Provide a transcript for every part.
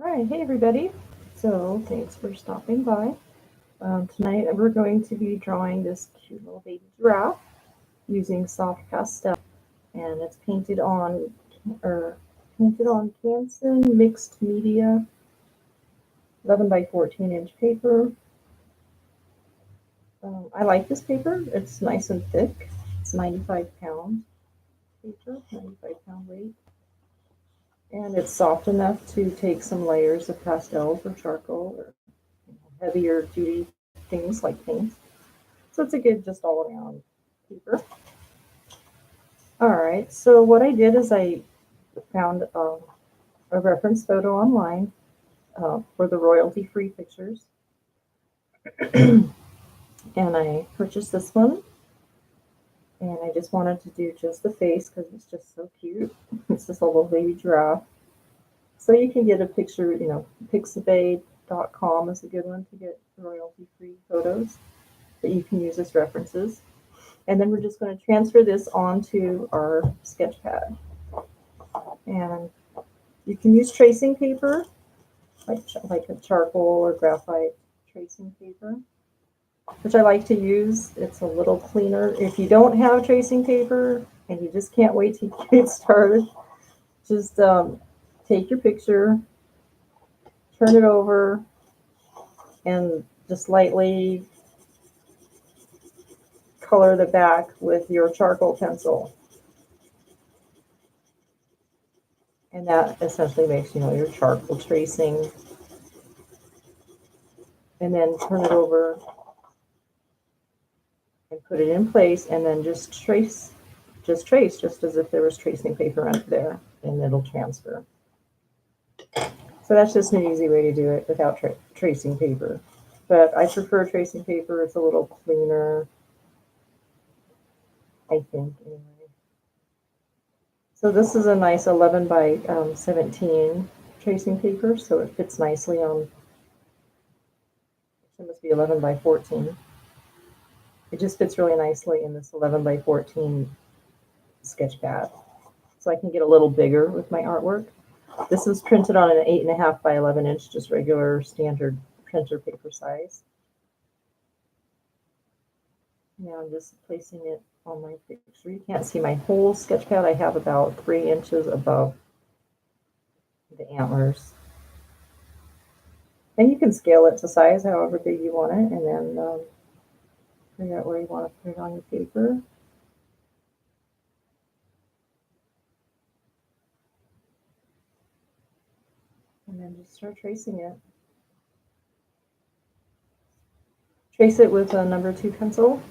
All right, hey everybody. So thanks for stopping by. Tonight we're going to be drawing this cute little baby giraffe using soft pastel, and it's or painted on Canson mixed media, 11 by 14-inch paper. I like this paper. It's nice and thick. It's 95-pound paper, 95-pound weight, and it's soft enough to take some layers of pastels or charcoal or heavier duty things like paint. So it's a good just all around paper. All right, so what I did is I found a reference photo online for the royalty free pictures. And I purchased this one, and I just wanted to do just the face because it's just so cute. It's just a little baby giraffe. So you can get a picture, Pixative.com is a good one to get royalty free photos that you can use as references. And then we're just going to transfer this onto our sketch pad. And you can use tracing paper, like a charcoal or graphite tracing paper, which I like to use. It's a little cleaner. If you don't have tracing paper and you just can't wait to get started, just take your picture, turn it over, and just lightly color the back with your charcoal pencil. And that essentially makes, your charcoal tracing. And then turn it over and put it in place, and then just trace, just as if there was tracing paper under there, and it'll transfer. So that's just an easy way to do it without tracing paper. But I prefer tracing paper. It's a little cleaner, I think, anyway. So this is a nice 11 by 17 tracing paper, so it fits nicely on, it must be 11 by 14. It just fits really nicely in this 11 by 14 sketch pad. So I can get a little bigger with my artwork. This was printed on an 8.5 by 11-inch, just regular standard printer paper size. Now I'm just placing it on my picture. You can't see my whole sketch pad. I have about 3 inches above the antlers. And you can scale it to size however big you want it, and then figure out where you want to put it on your paper. And then just start tracing it. Trace it with a number 2 pencil.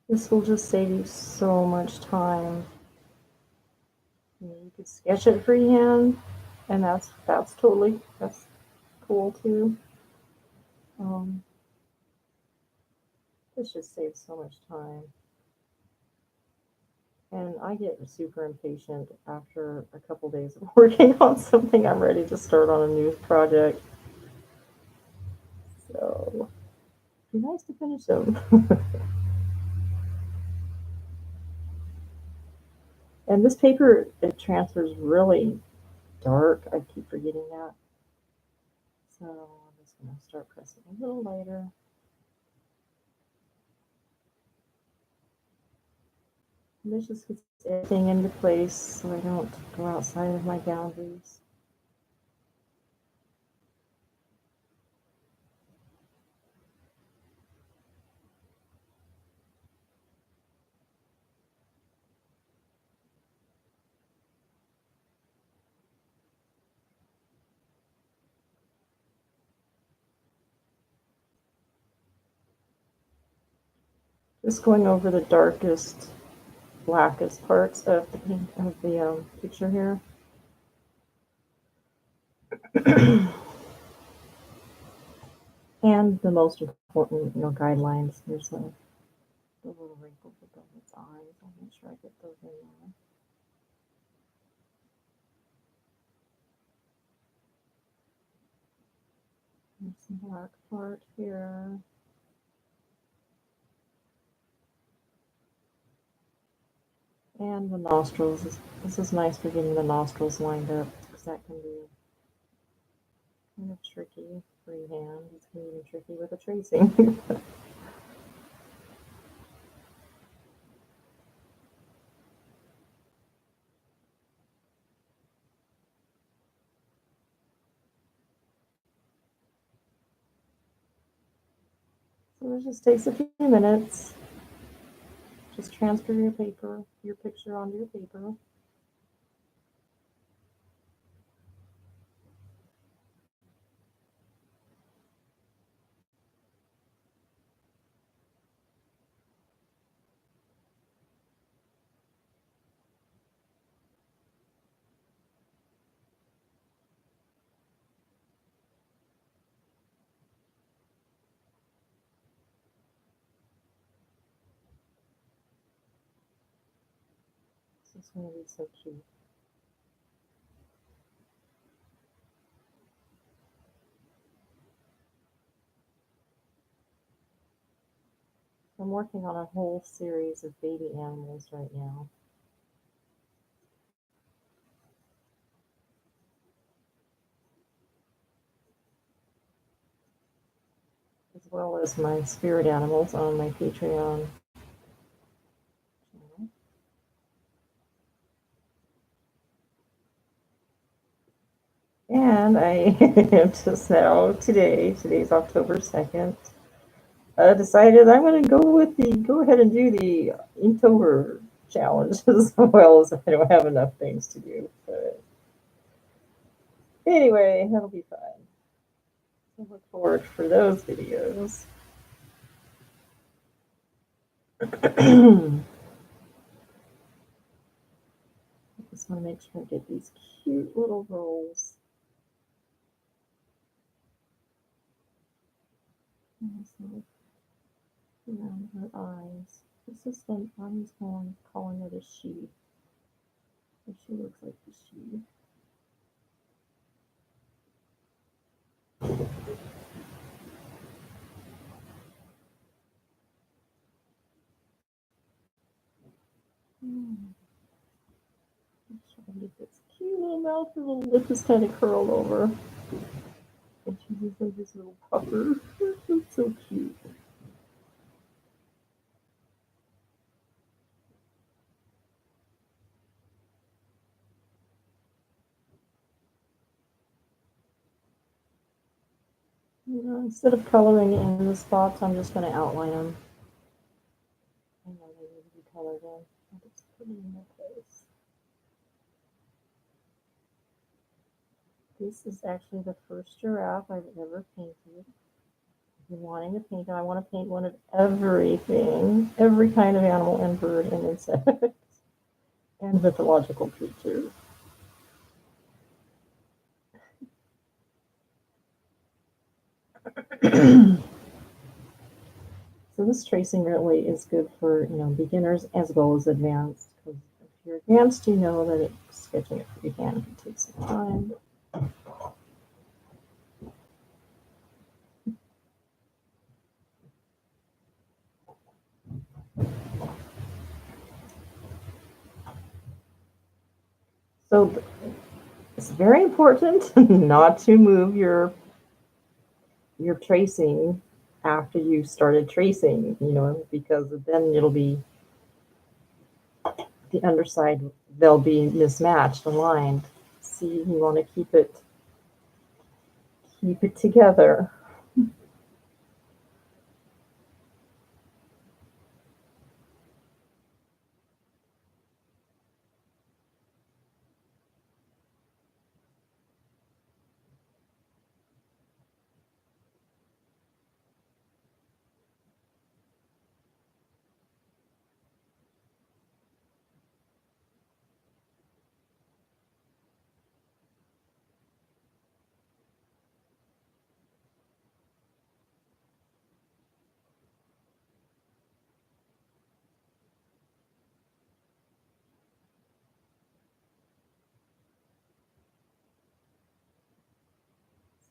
This will just save you so much time. You could sketch it freehand, and that's cool too. This just saves so much time. And I get super impatient after a couple days of working on something. I'm ready to start on a new project. So it'd be nice to finish them. And this paper, it transfers really dark. I keep forgetting that. So I'm just going to start pressing a little lighter. And this just gets everything into place so I don't go outside of my boundaries. Just going over the darkest, blackest parts of the picture here. And the most important, guidelines. There's the little wrinkles above its eyes. I'll make sure I get those in there. There's some black part here. And the nostrils. This is nice for getting the nostrils lined up because that can be kind of tricky freehand. It's can be even tricky with a tracing. So it just takes a few minutes. Just transfer your picture onto your paper. This is going to be so cute. I'm working on a whole series of baby animals right now. As well as my spirit animals on my Patreon channel. And I just now, today's October 2nd, decided I'm going to go ahead and do the Inktober challenge as well, as I don't have enough things to do. But anyway, that'll be fun. I look forward for those videos. I just want to make sure I get these cute little rolls. Around her eyes. This is the, I'm calling it a she. She looks like a she. Trying to get this cute little mouth. Her little lip is kind of curled over. And she's just like this little pupper. It's so cute. Instead of coloring in the spots, I'm just going to outline them. I know they need to be colored in. I'll just put them in their place. This is actually the first giraffe I've ever painted. Wanting to paint, I want to paint one of everything, every kind of animal and bird and insect and mythological creature. So this tracing really is good for beginners as well as advanced. Because if you're advanced, you know that sketching it freehand can take some time. So it's very important not to move your tracing after you started tracing, because then it'll be the underside, they'll be mismatched, aligned. See, you want to keep it together.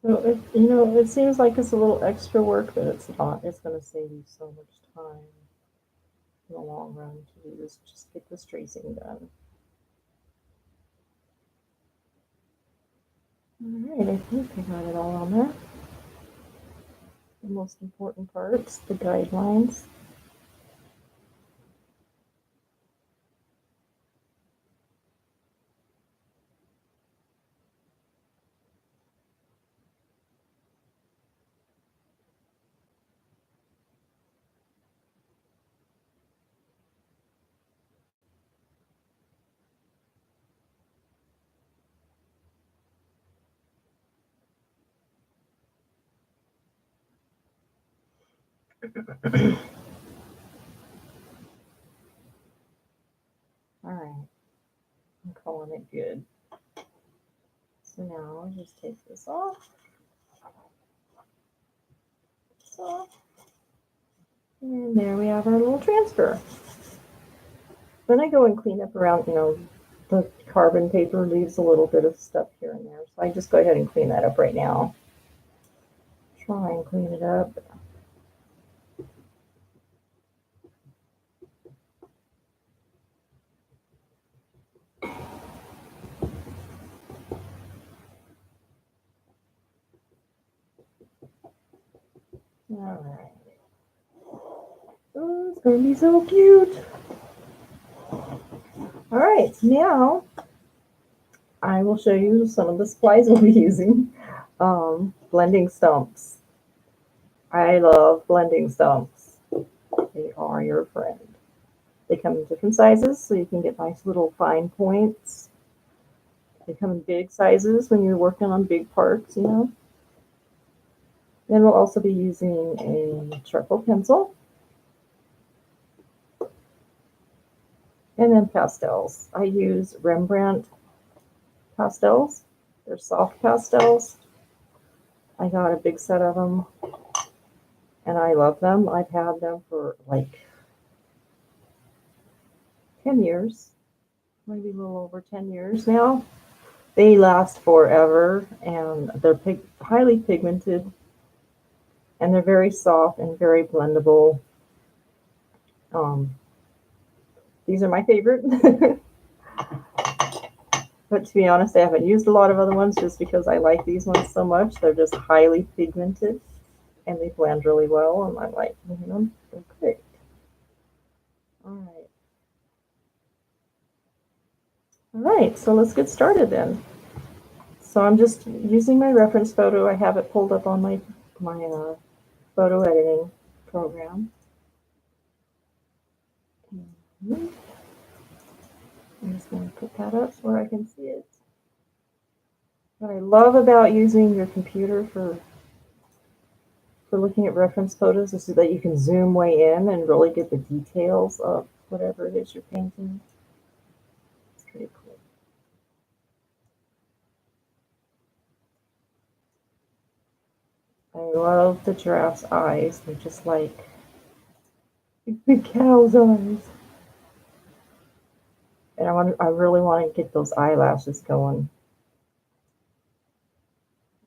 So it seems like it's a little extra work, but it's not. It's going to save you so much time in the long run to do this. Just get this tracing done. All right, I think I got it all on there. The most important parts, the guidelines. All right, I'm calling it good. So now I'll just take this off. And there we have our little transfer. Then I go and clean up around, the carbon paper leaves a little bit of stuff here and there. So I just go ahead and clean that up right now. Try and clean it up. All right. Oh, it's going to be so cute. All right, now I will show you some of the supplies we'll be using. Blending stumps. I love blending stumps. They are your friend. They come in different sizes, so you can get nice little fine points. They come in big sizes when you're working on big parts, Then we'll also be using a charcoal pencil. And then pastels. I use Rembrandt pastels. They're soft pastels. I got a big set of them, and I love them. I've had them for like 10 years, maybe a little over 10 years now. They last forever, and they're highly pigmented, and they're very soft and very blendable. These are my favorite. But to be honest, I haven't used a lot of other ones just because I like these ones so much. They're just highly pigmented, and they blend really well, and I like them. They're great. All right. All right, so let's get started then. So I'm just using my reference photo. I have it pulled up on my photo editing program. I'm just going to put that up where I can see it. What I love about using your computer for looking at reference photos is that you can zoom way in and really get the details of whatever it is you're painting. It's pretty cool. I love the giraffe's eyes. They're just like big cow's eyes. And I really want to get those eyelashes going.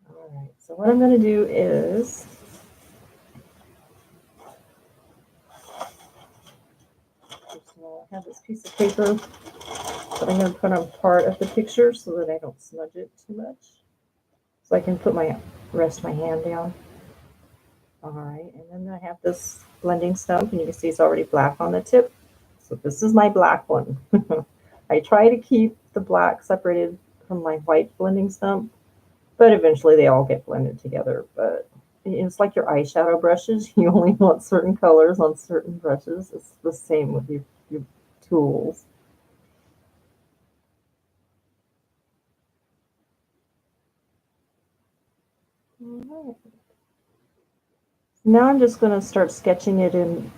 All right, so what I'm going to do is I have this piece of paper that I'm going to put on part of the picture so that I don't smudge it too much. So I can rest my hand down. All right, and then I have this blending stump, and you can see it's already black on the tip. So this is my black one. I try to keep the black separated from my white blending stump, but eventually they all get blended together. But it's like your eyeshadow brushes. You only want certain colors on certain brushes. It's the same with your tools. All right. Now I'm just going to start sketching it in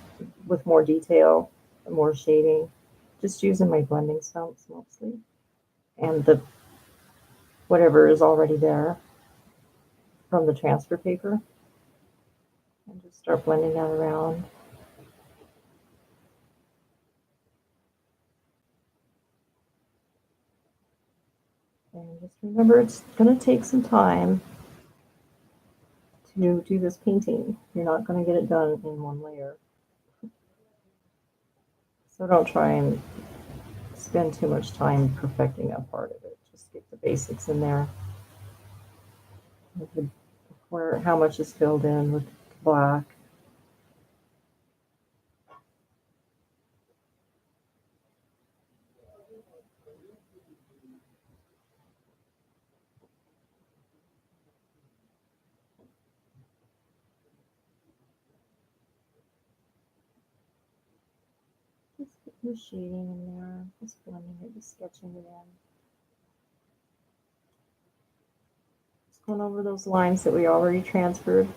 with more detail, more shading, just using my blending stumps mostly, and the whatever is already there from the transfer paper, and just start blending that around. And just remember, it's going to take some time. you do this painting. You're not going to get it done in one layer. So don't try and spend too much time perfecting a part of it. Just get the basics in there. Where how much is filled in with black. Just put the shading in there, just blending it, just sketching it in. Just going over those lines that we already transferred.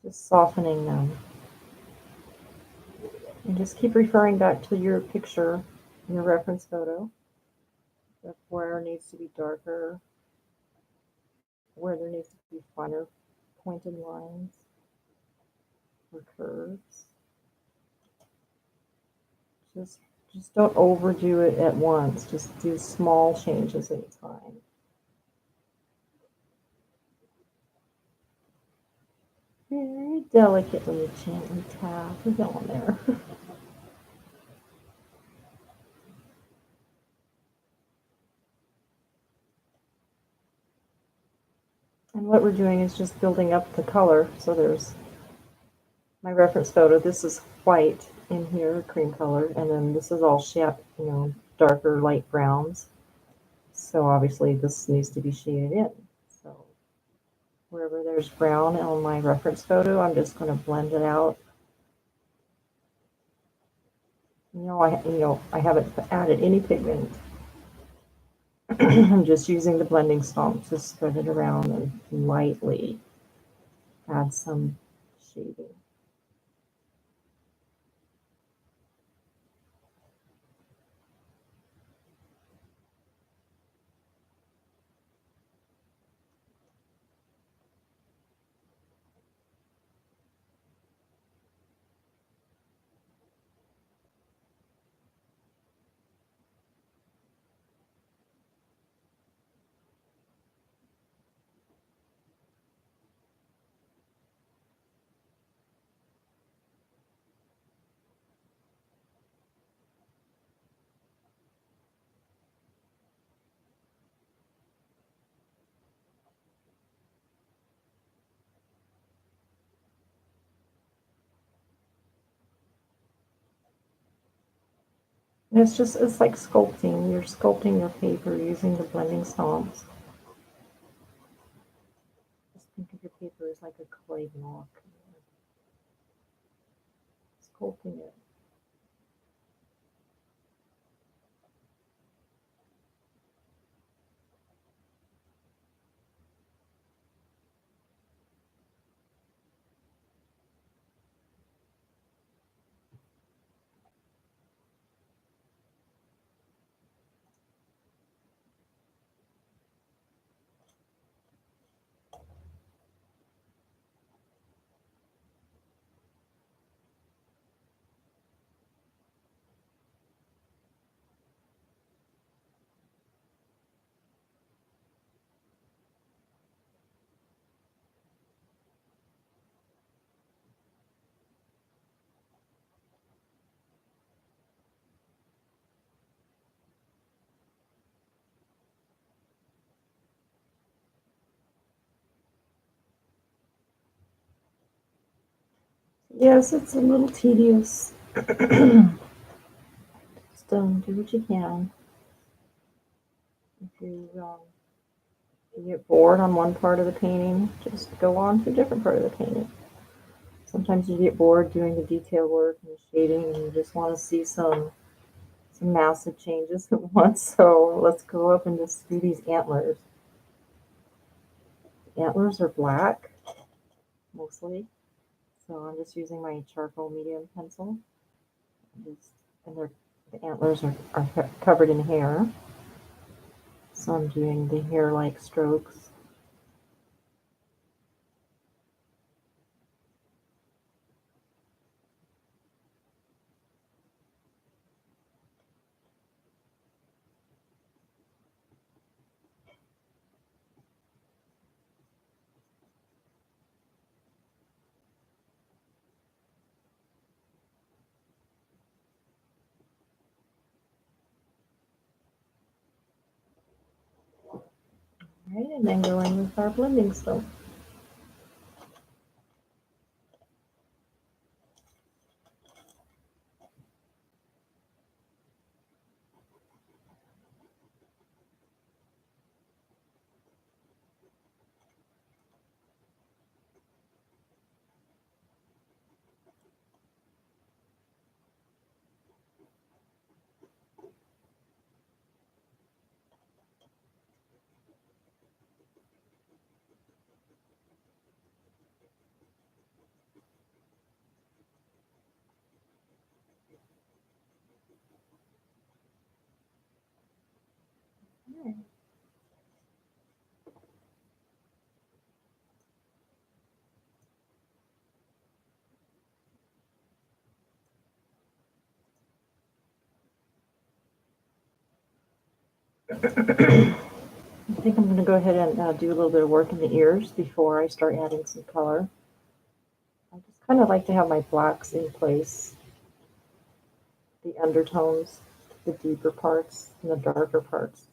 Just softening them. And just keep referring back to your picture, your reference photo, of where it needs to be darker, where there needs to be finer pointed lines or curves. Just don't overdo it at once. Just do small changes at a time. Very delicately, gently tap. We're going there. And what we're doing is just building up the color. So there's my reference photo. This is white in here, cream color, and then this is all darker light browns. So obviously this needs to be shaded in. So wherever there's brown on my reference photo, I'm just going to blend it out. I haven't added any pigment. I'm just using the blending stomp to spread it around and lightly add some shading. And it's like sculpting. You're sculpting your paper using the blending stomps. Just think of your paper as like a clay block. Sculpting it. Yes, it's a little tedious. Just do what you can. If you get bored on one part of the painting, just go on to a different part of the painting. Sometimes you get bored doing the detail work and the shading, and you just want to see some massive changes at once. So let's go up and just do these antlers. The antlers are black mostly, so I'm just using my charcoal medium pencil. And the antlers are covered in hair, so I'm doing the hair-like strokes. right, and then go in with our blending soap. Right. I think I'm going to go ahead and do a little bit of work in the ears before I start adding some color. I just kind of like to have my blacks in place, the undertones, the deeper parts, and the darker parts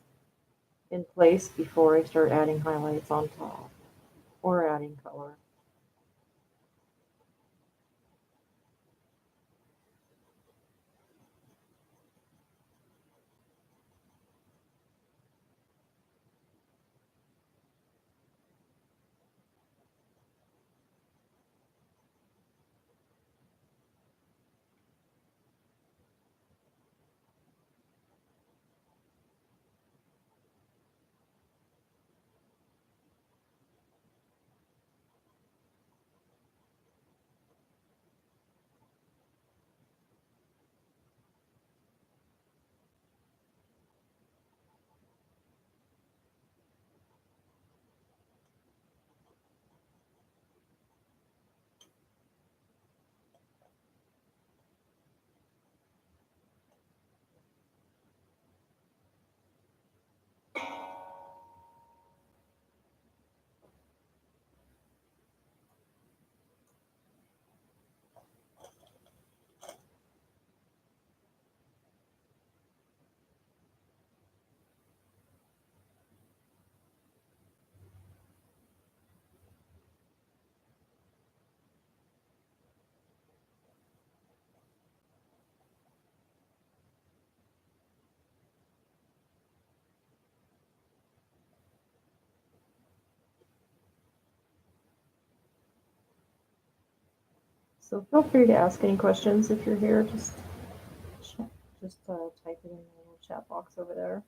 in place before I start adding highlights on top or adding color. So feel free to ask any questions if you're here. Just type it in the little chat box over there.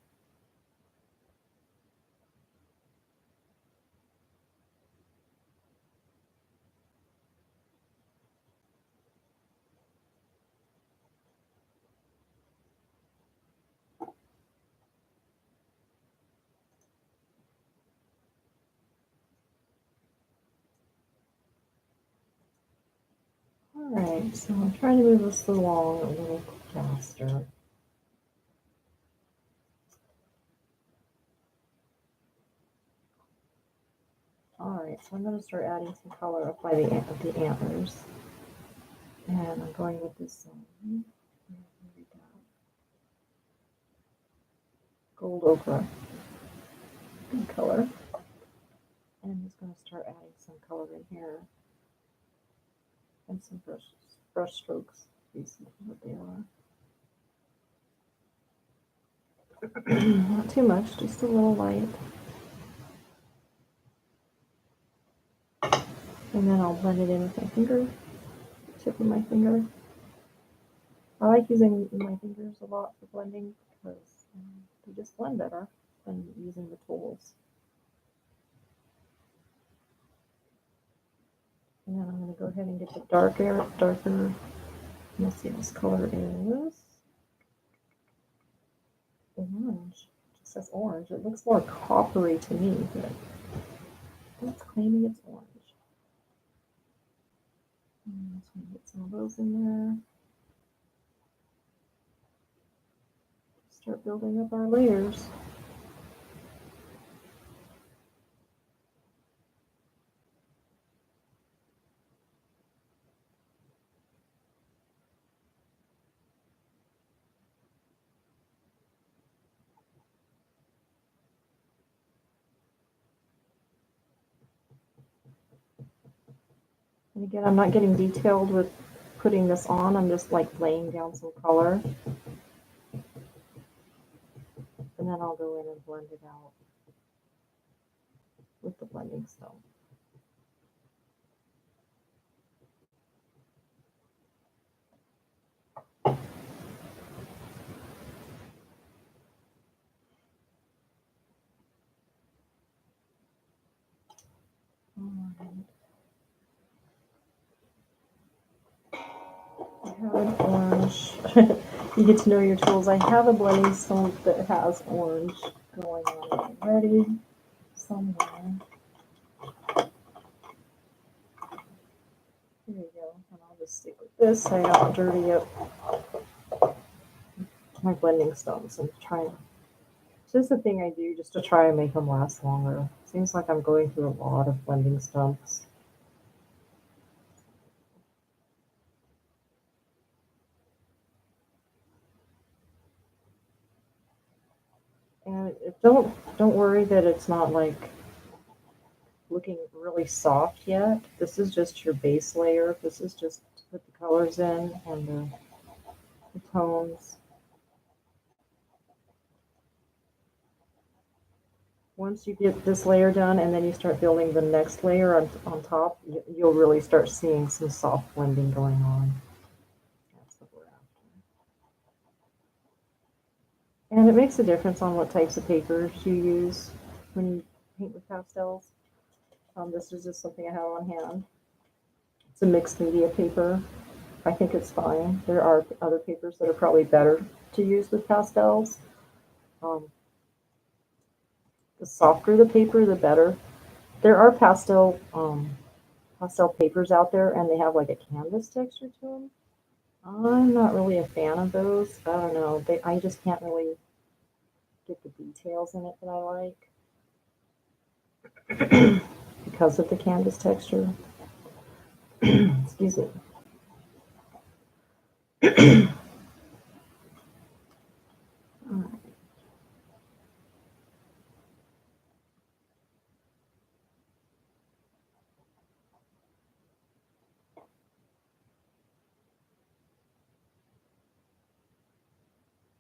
All right, so I'm trying to move this along a little faster. All right, so I'm going to start adding some color up by the antlers. And I'm going with this gold ochre color. And I'm just going to start adding some color in here. And some brush strokes, basically what they are. Not too much, just a little light. And then I'll blend it in with my finger, tip of my finger. I like using my fingers a lot for blending because they just blend better than using the tools. And then I'm going to go ahead and get the darker. Let's see, this color is orange. It just says orange. It looks more coppery to me, but it's claiming it's orange. I'm just going to get some of those in there. Start building up our layers. And again, I'm not getting detailed with putting this on. I'm just like laying down some color. And then I'll go in and blend it out with the blending stone. I have an orange. You get to know your tools. I have a blending stone that has orange going on it already somewhere. Here you go. And I'll just stick with this so I don't dirty up my blending stones and try. It's just a thing I do just to try and make them last longer. Seems like I'm going through a lot of blending stumps. And don't worry that it's not like looking really soft yet. This is just your base layer. This is just to put the colors in and the tones. Once you get this layer done and then you start building the next layer on top, you'll really start seeing some soft blending going on. That's what we're after. And it makes a difference on what types of papers you use when you paint with pastels. This is just something I have on hand. It's a mixed media paper. I think it's fine. There are other papers that are probably better to use with pastels. The softer the paper, the better. There are pastel papers out there, and they have like a canvas texture to them. I'm not really a fan of those. I don't know. I just can't really get the details in it that I like because of the canvas texture. Excuse me.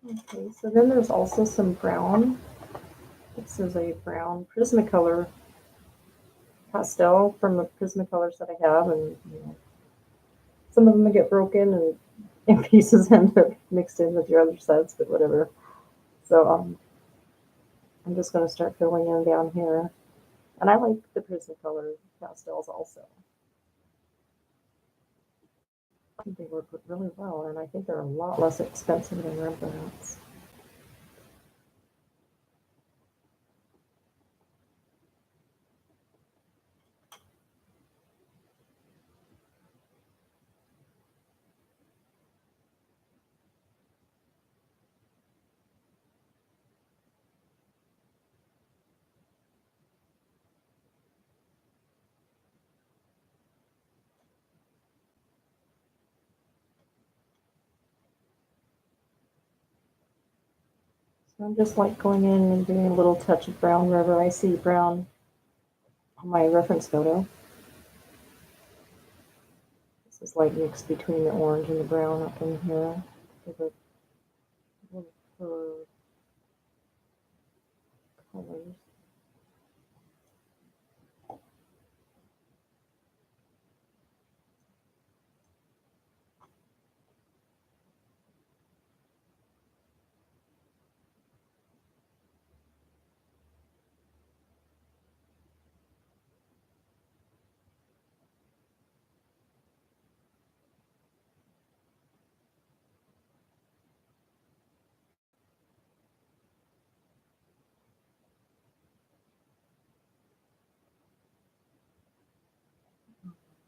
Okay, so then there's also some brown. This is a brown Prismacolor pastel from the Prismacolors that I have, and some of them get broken and pieces end up mixed in with your other sets, but whatever. So I'm just going to start filling in down here. And I like the Prismacolor pastels also. I think they work really well, and I think they're a lot less expensive than Rembrandts. So I'm just like going in and doing a little touch of brown wherever I see brown on my reference photo. This is like mixed between the orange and the brown up in here. For colors.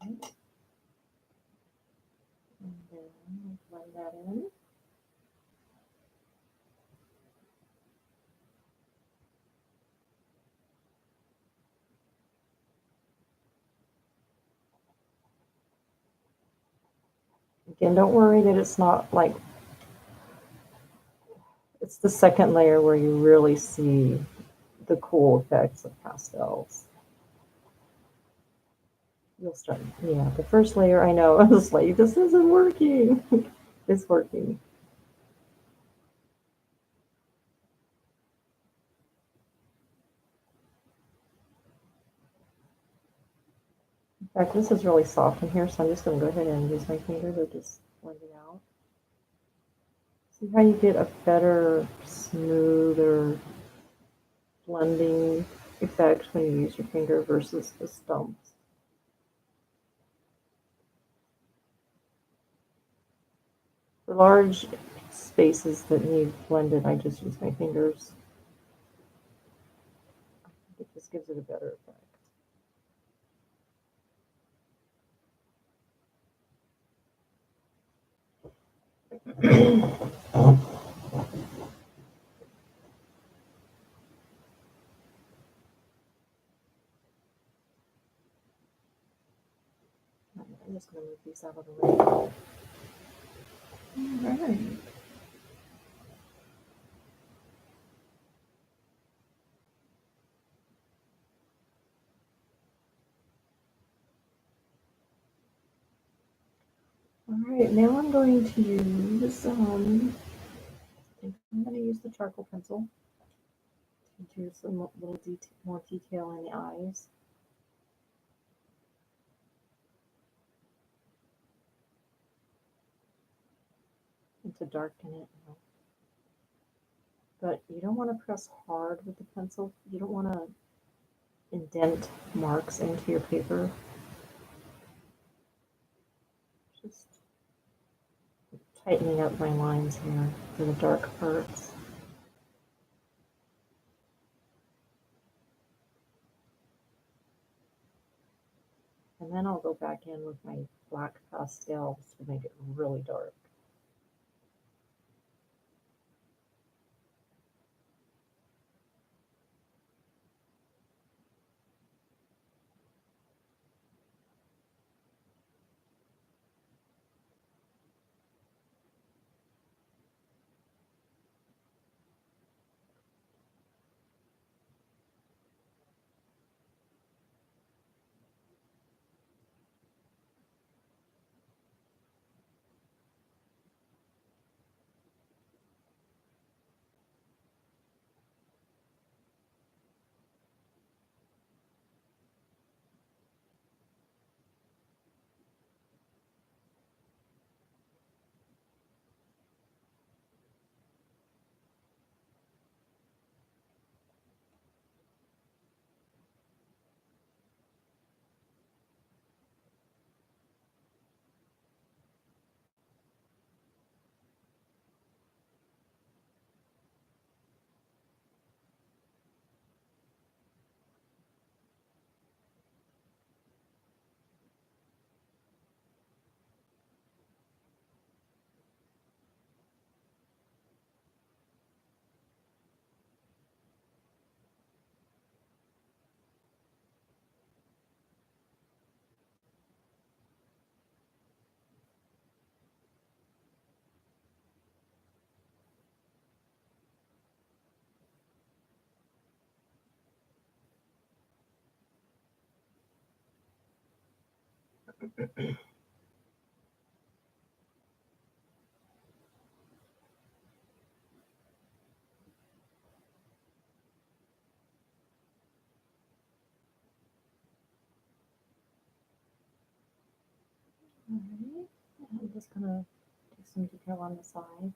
And then blend that in. Again, don't worry that it's not like, it's the second layer where you really see the cool effects of pastels. You'll start. Yeah, the first layer, I know. I was like, this isn't working. It's working. In fact, this is really soft in here, so I'm just going to go ahead and use my finger to just blend it out. See how you get a better, smoother blending effect when you use your finger versus the stumps. For large spaces that need blended, I just use my fingers. It just gives it a better effect. I'm just going to move these out of the way. All right. All right, now I'm going to use, I'm going to use the charcoal pencil to do some little more detail in the eyes. And to darken it. But you don't want to press hard with the pencil. You don't want to indent marks into your paper. Just tightening up my lines here for the dark parts. And then I'll go back in with my black pastels to make it really dark. Alright, I'm just gonna do some detail on the side.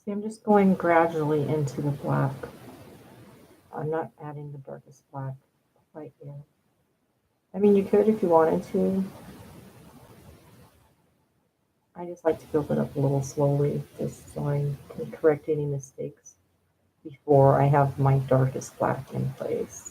See, I'm just going gradually into the black. I'm not adding the darkest black quite yet. I mean, you could if you wanted to. I just like to build it up a little slowly, just so I can correct any mistakes before I have my darkest black in place.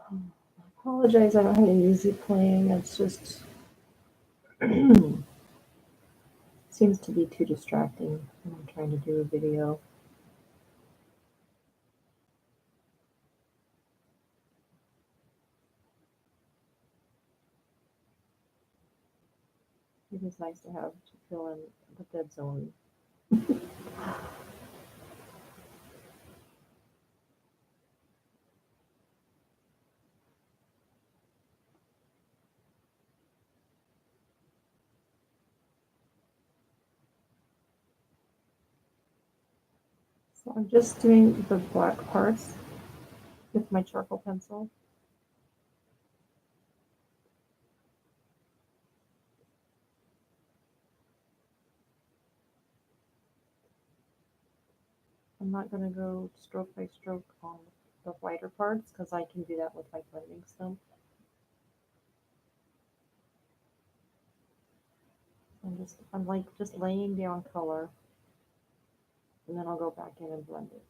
I apologize, I don't have any music playing. It's just seems to be too distracting when I'm trying to do a video. It is nice to have to fill in the dead zone. So I'm just doing the black parts with my charcoal pencil. I'm not going to go stroke by stroke on the whiter parts because I can do that with my blending stump. I'm like just laying down color, and then I'll go back in and blend it.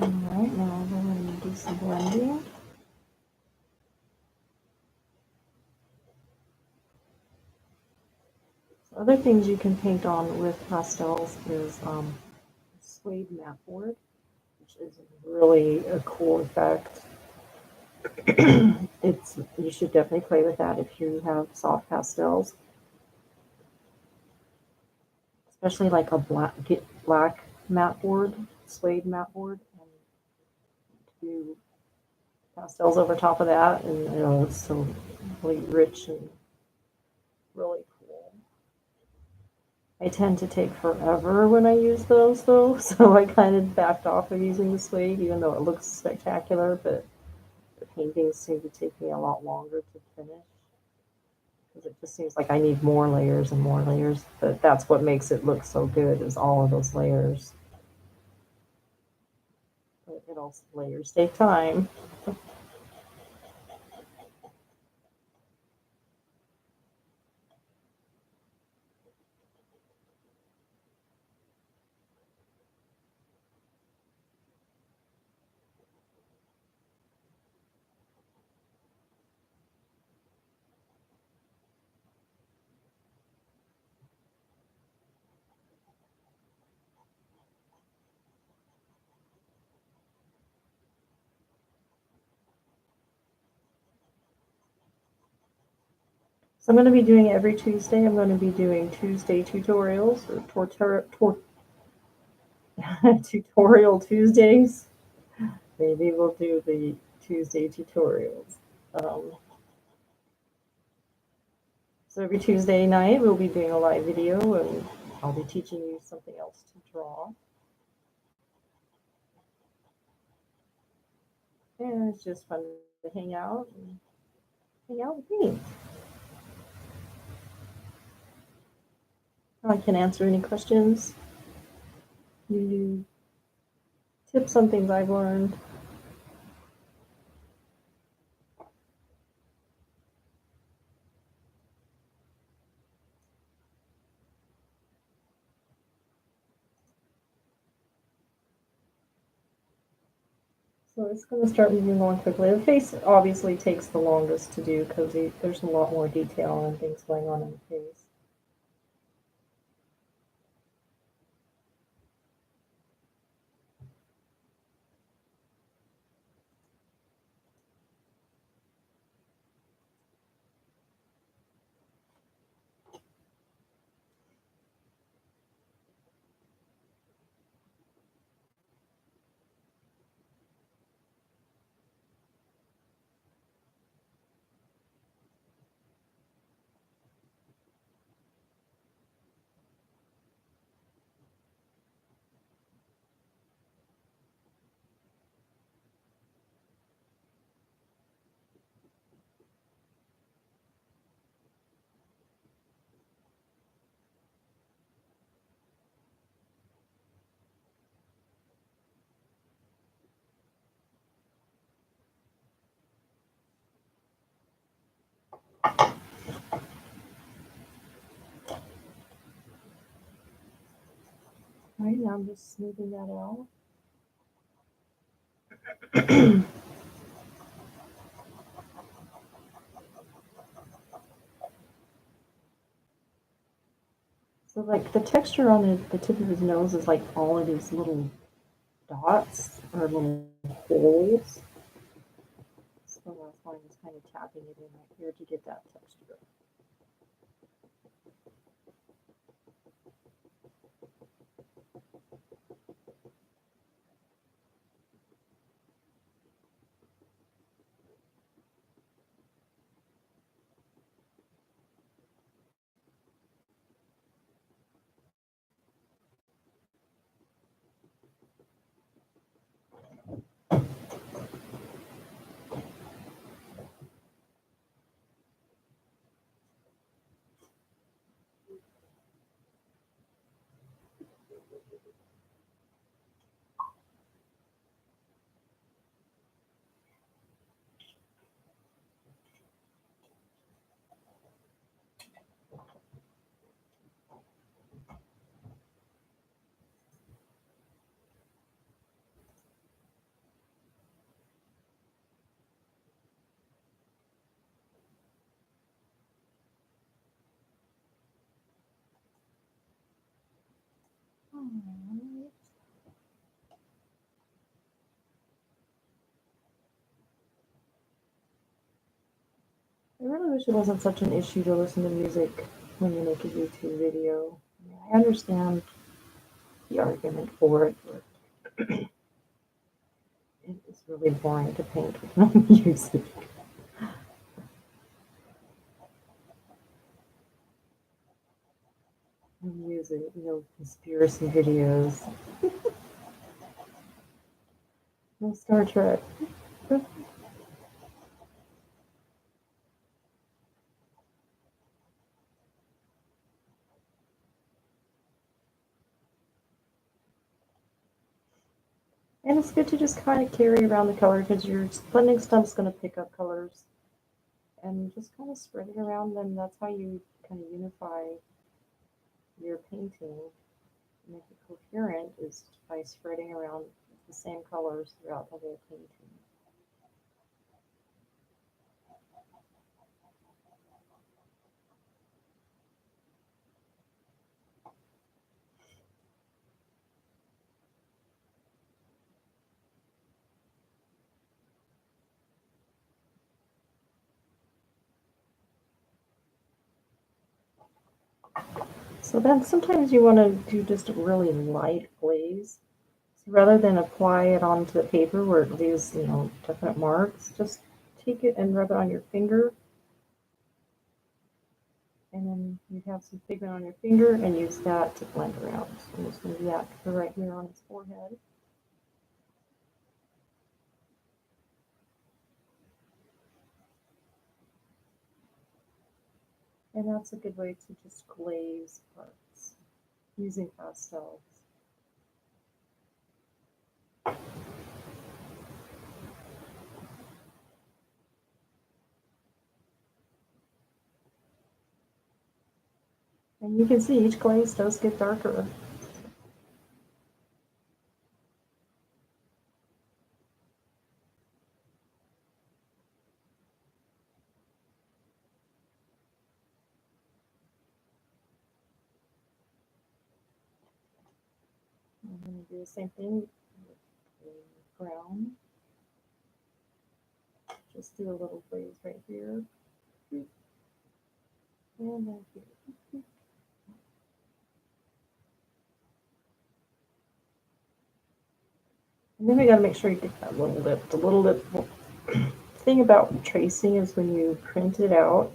Alright, now we're going to do some blending. So other things you can paint on with pastels is suede matte board, which is really a cool effect. You should definitely play with that if you have soft pastels, especially like a black matte board, suede matte board, and do pastels over top of that, and it's so really rich and really cool. I tend to take forever when I use those though, so I kind of backed off of using the suede, even though it looks spectacular, but the paintings seem to take me a lot longer to finish because it just seems like I need more layers and more layers, but that's what makes it look so good is all of those layers. But it also, layers take time. So I'm going to be doing it every Tuesday. I'm going to be doing Tuesday tutorials or Tutorial Tuesdays. Maybe we'll do the Tuesday tutorials. Um, so every Tuesday night we'll be doing a live video and I'll be teaching you something else to draw. And it's just fun to hang out with me. I can answer any questions, give you tips on things I've learned. So it's going to start moving along quickly. The face obviously takes the longest to do because there's a lot more detail and things going on in the face. Right now I'm just smoothing that out. So like the texture on the tip of his nose is like all of these little dots or little holes. So that's why I'm just kind of tapping it in right here to get that texture. Alright. I really wish it wasn't such an issue to listen to music when you make a YouTube video. I understand the argument for it, but it is really boring to paint with no music. No music, no conspiracy videos, no Star Trek. And it's good to just kind of carry around the color because your blending stump's going to pick up colors and just kind of spread it around. And that's how you kind of unify your painting, make it coherent, is by spreading around the same colors throughout the whole painting. So then sometimes you want to do just a really light glaze. rather than apply it onto the paper where it leaves, different marks, just take it and rub it on your finger. And then you'd have some pigment on your finger and use that to blend around. So I'm just going to do that right here on his forehead. And that's a good way to just glaze parts using pastels. And you can see each glaze does get darker. I'm going to do the same thing with the brown. Just do a little glaze right here. And then here. And then we got to make sure you get that little lip. The little lip thing about tracing is when you print it out,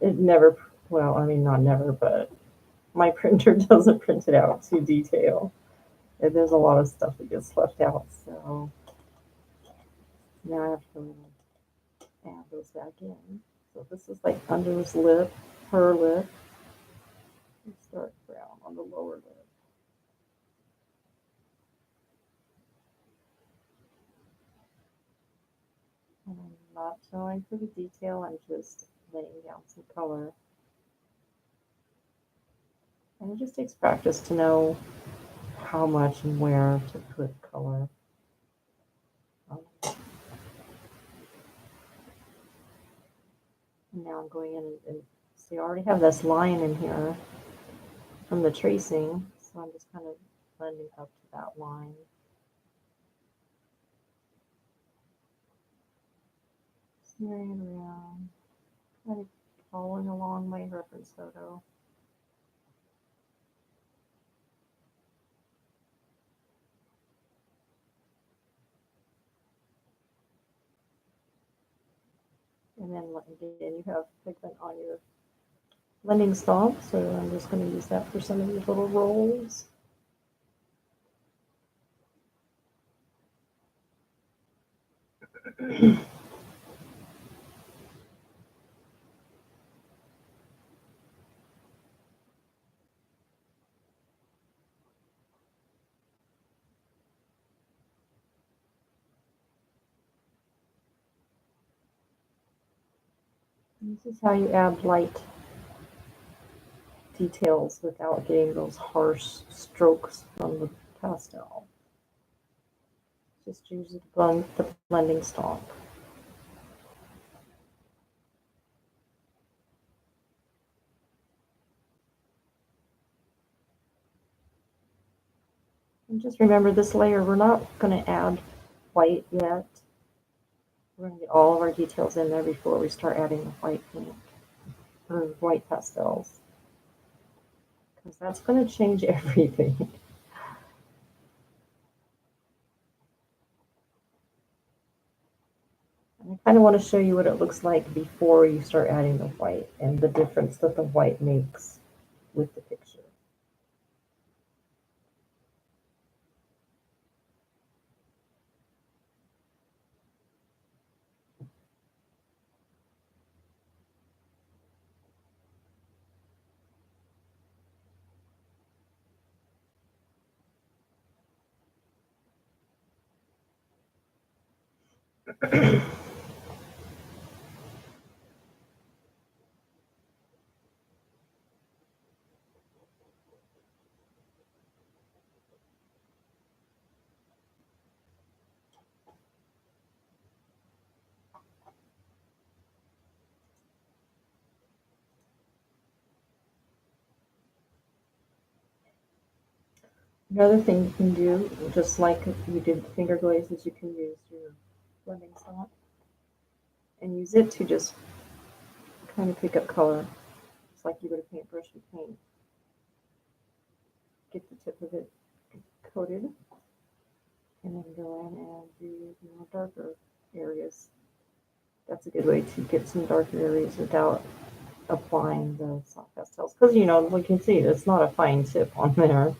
it never, well, I mean, not never, but my printer doesn't print it out to detail. And there's a lot of stuff that gets left out. So now I have to add those back in. So this is like under his lip, her lip. Let's start brown on the lower lip. And I'm not showing for the detail, I'm just laying down some color. And it just takes practice to know how much and where to put color. And now I'm going in and see, I already have this line in here from the tracing, so I'm just kind of blending up to that line. Smearing it around, kind of following along my reference photo. And then again, you have pigment on your blending stomp, so I'm just going to use that for some of these little rolls. This is how you add light details without getting those harsh strokes from the pastel. Just use the blending stomp. And just remember this layer, we're not going to add white yet. We're going to get all of our details in there before we start adding the white paint or white pastels. Because that's going to change everything. And I kind of want to show you what it looks like before you start adding the white and the difference that the white makes with the picture. Another thing you can do, just like you did finger glazes, you can use your blending stomp and use it to just kind of pick up color. It's like you would a paintbrush and paint. Get the tip of it coated. and then go in and do darker areas. That's a good way to get some darker areas without applying the soft pastels. Because, you can see it's not a fine tip on there.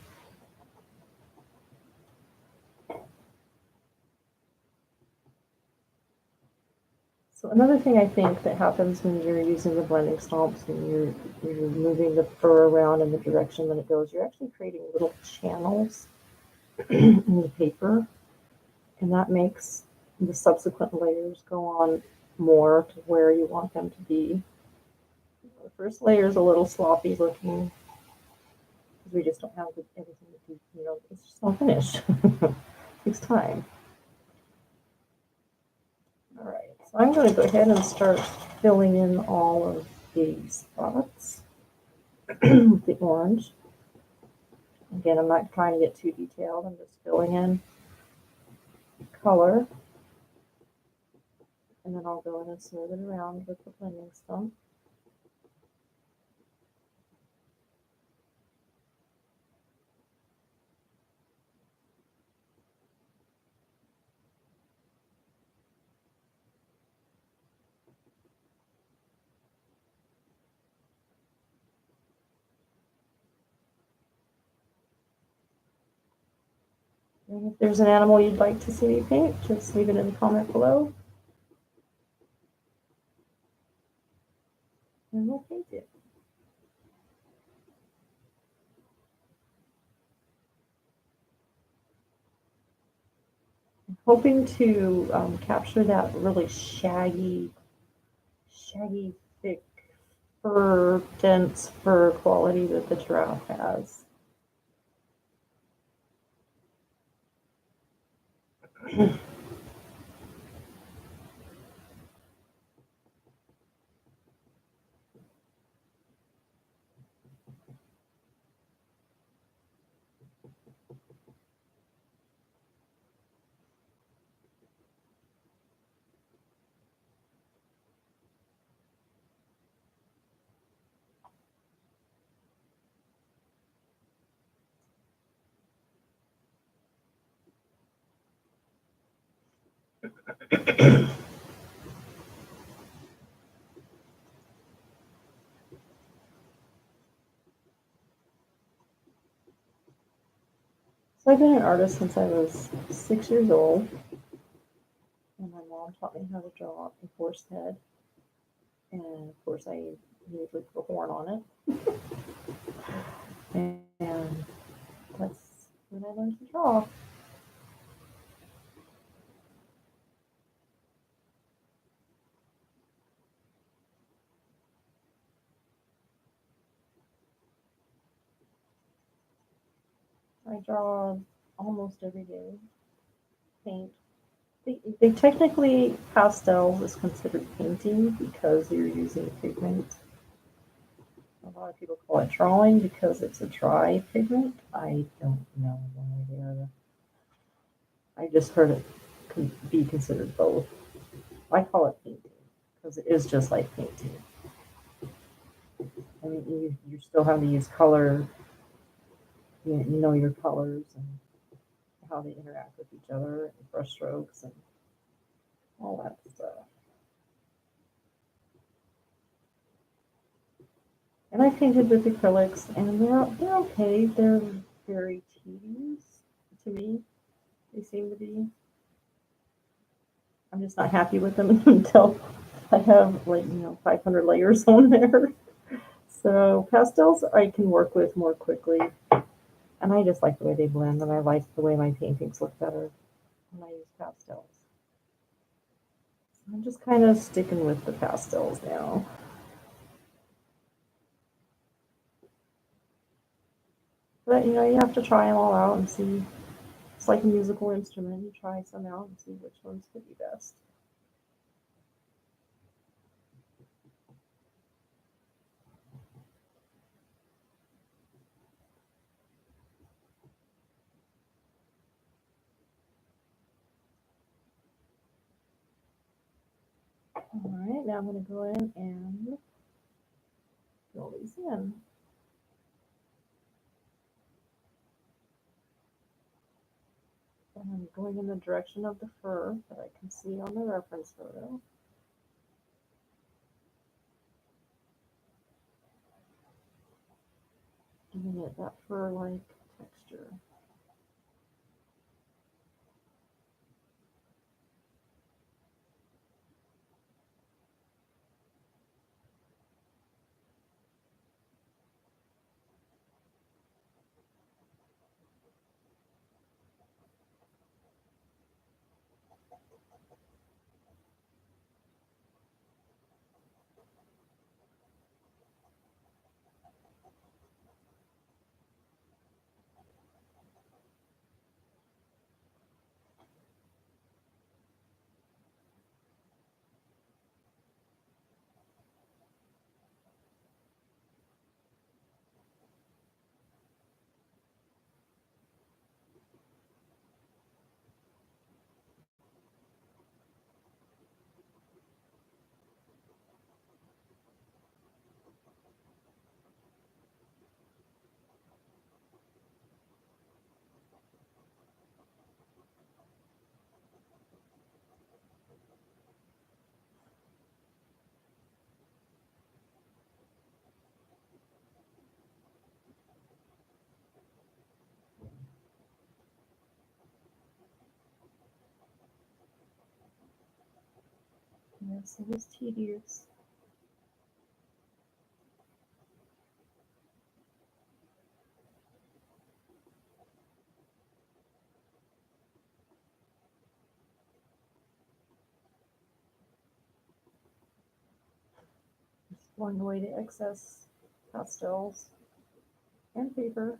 So another thing I think that happens when you're using the blending stomps and you're moving the fur around in the direction that it goes, you're actually creating little channels in the paper, and that makes the subsequent layers go on more to where you want them to be. The first layer is a little sloppy looking because we just don't have everything to do. It's just not finished. It takes time. All right, so I'm going to go ahead and start filling in all of these spots with the orange. Again, I'm not trying to get too detailed. I'm just filling in color, and then I'll go in and smooth it around with the blending stump. And if there's an animal you'd like to see me paint, just leave it in the comment below, and we'll paint it. I'm hoping to capture that really shaggy, thick fur, dense fur quality that the giraffe has. So I've been an artist since I was 6 years old, and my mom taught me how to draw a horse head, and of course I usually put a horn on it, and that's when I learned to draw. I draw almost every day, paint. They technically, pastels is considered painting because you're using pigment. A lot of people call it drawing because it's a dry pigment. I don't know why they are. I just heard it can be considered both. I call it painting because it is just like painting. I mean, you still have to use color. You know your colors and how they interact with each other, and brush strokes and all that stuff. And I painted with acrylics, and they're okay. They're very tedious to me. They seem to be. I'm just not happy with them until I have 500 layers on there. So pastels I can work with more quickly, and I just like the way they blend, and I like the way my paintings look better when I use pastels. So I'm just kind of sticking with the pastels now. But you have to try them all out and see. It's like a musical instrument. You try some out and see which ones fit you best. All right, now I'm going to go in and fill these in. And I'm going in the direction of the fur that I can see on the reference photo. Giving it that fur-like texture. Yes, it was tedious. Just blowing away the excess pastels and paper.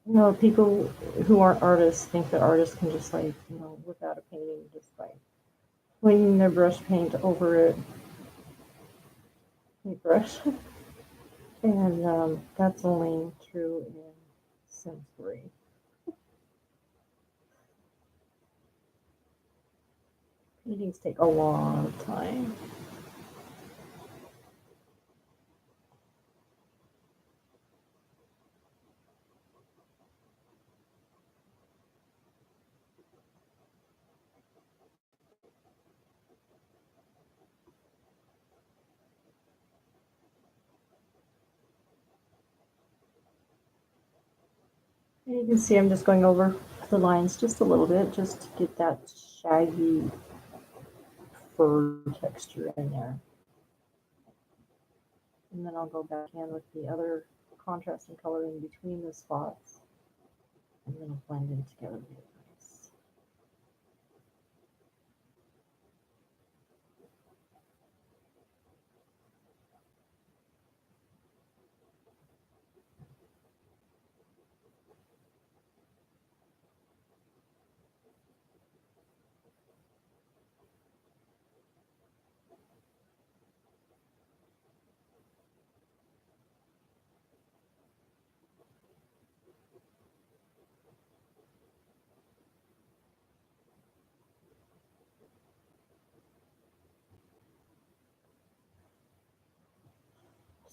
You know, people who aren't artists think that artists can just like, whip out a painting just by flinging their brush paint over it, paintbrush. And that's only true in Sims 3. Paintings take a long time. And you can see I'm just going over the lines just a little bit just to get that shaggy fur texture in there. And then I'll go back in with the other contrasting color in between the spots. And then it'll blend in together really nice.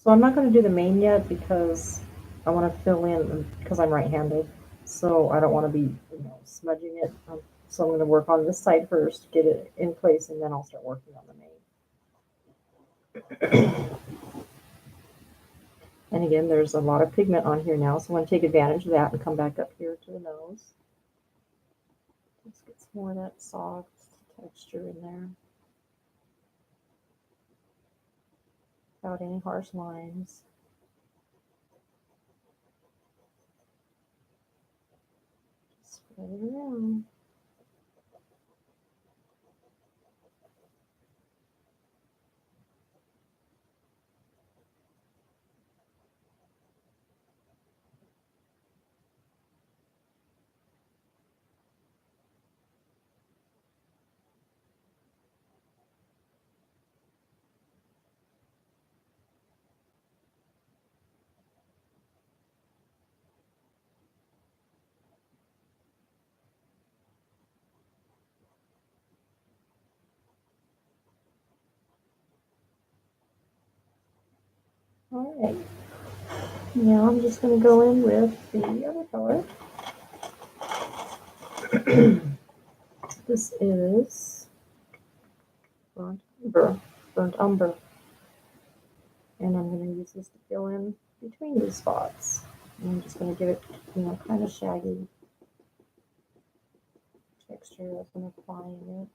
So I'm not going to do the mane yet because I want to fill in because I'm right-handed. So I don't want to be, smudging it. So I'm going to work on this side first, get it in place, and then I'll start working on the mane. And again, there's a lot of pigment on here now, so I want to take advantage of that and come back up here to the nose. Let's get some more of that soft texture in there without any harsh lines. Spread it around. All right. Now I'm just going to go in with the other color. This is burnt umber. And I'm going to use this to fill in between these spots. And I'm just going to give it, kind of shaggy texture as I'm applying it.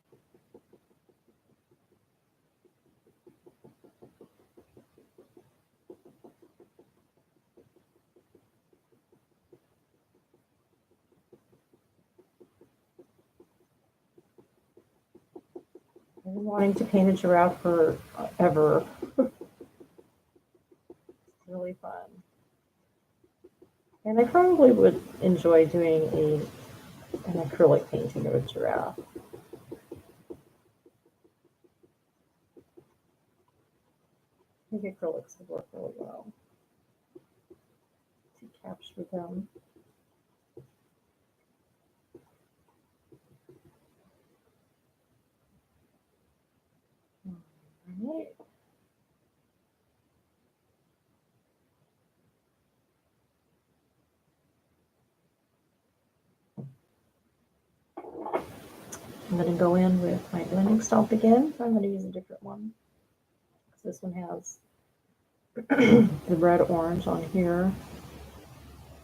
I've been wanting to paint a giraffe forever. It's really fun. And I probably would enjoy doing an acrylic painting of a giraffe. I think acrylics would work really well to capture them. All right. I'm going to go in with my blending stomp again. I'm going to use a different one. This one has the red orange on here,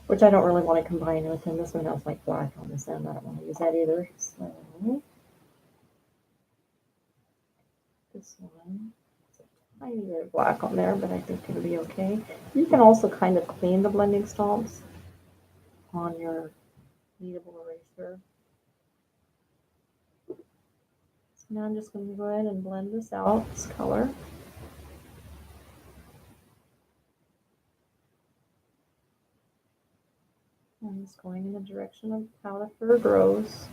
which I don't really want to combine with, and this one has like black on this end. I don't want to use that either. So this one has a tiny bit of black on there, but I think it'll be okay. You can also kind of clean the blending stomps on your kneadable eraser. So now I'm just going to go ahead and blend this out, this color. I'm just going in the direction of how the fur grows.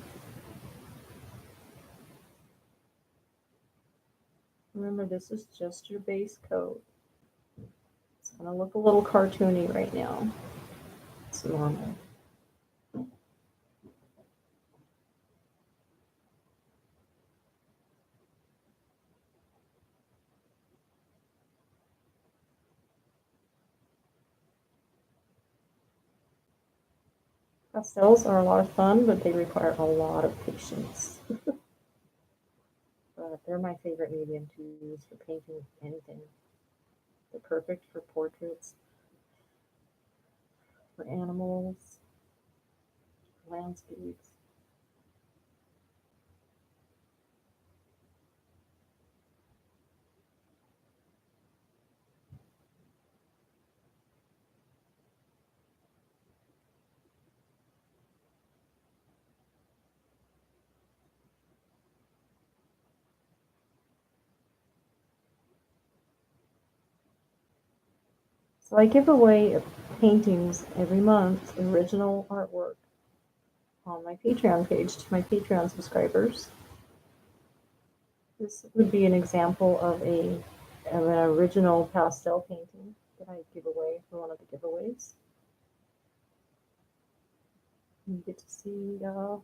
Remember, this is just your base coat. It's going to look a little cartoony right now. It's normal. Pastels are a lot of fun, but they require a lot of patience. But they're my favorite medium to use for painting anything. They're perfect for portraits, for animals, landscapes. So I give away paintings every month, original artwork, on my Patreon page to my Patreon subscribers. This would be an example of an original pastel painting that I give away for one of the giveaways. You get to see a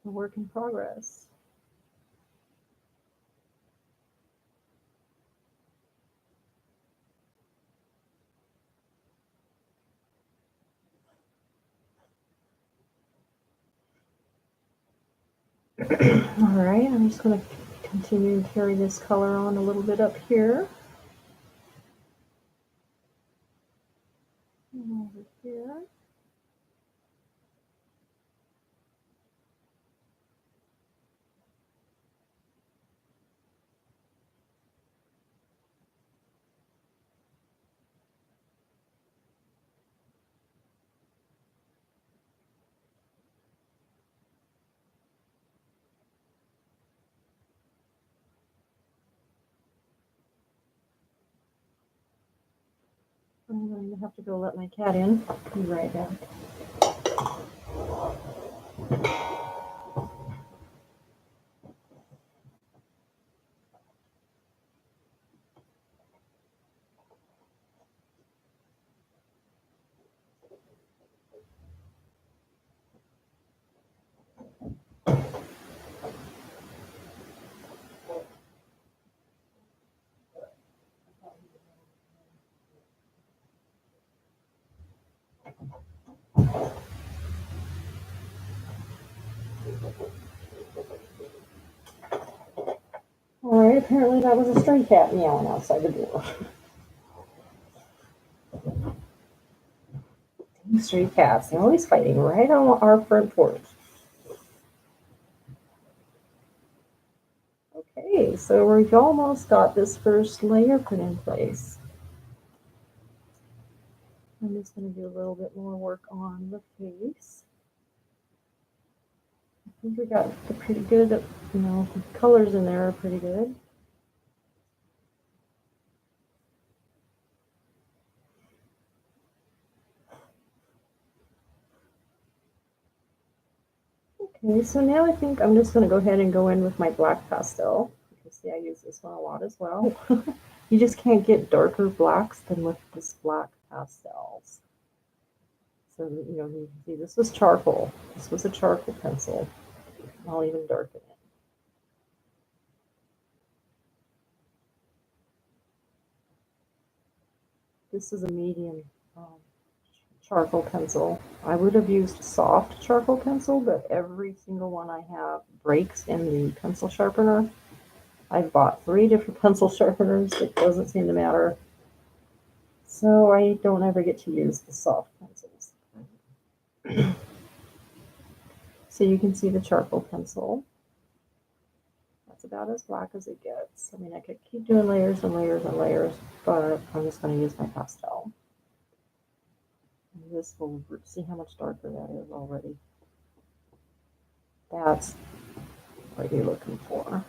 work in progress. All right, I'm just going to continue to carry this color on a little bit up here. And over here. I'm going to have to go let my cat in. I'll be right back. Alright, apparently that was a stray cat meowing outside the door. Stray cats, they're always fighting right on our front porch. Okay, so we've almost got this first layer put in place. I'm just going to do a little bit more work on the face. I think we got the pretty good, the colors in there are pretty good. Okay, so now I think I'm just going to go ahead and go in with my black pastel. You can see I use this one a lot as well. You just can't get darker blacks than with this black pastels. So, you can see this was charcoal. This was a charcoal pencil. I'll even darken it. This is a medium charcoal pencil. I would have used soft charcoal pencil, but every single one I have breaks in the pencil sharpener. I've bought 3 different pencil sharpeners. It doesn't seem to matter. So I don't ever get to use the soft pencils. So you can see the charcoal pencil. That's about as black as it gets. I mean, I could keep doing layers and layers and layers, but I'm just going to use my pastel. And this will see how much darker that is already. That's what you're looking for.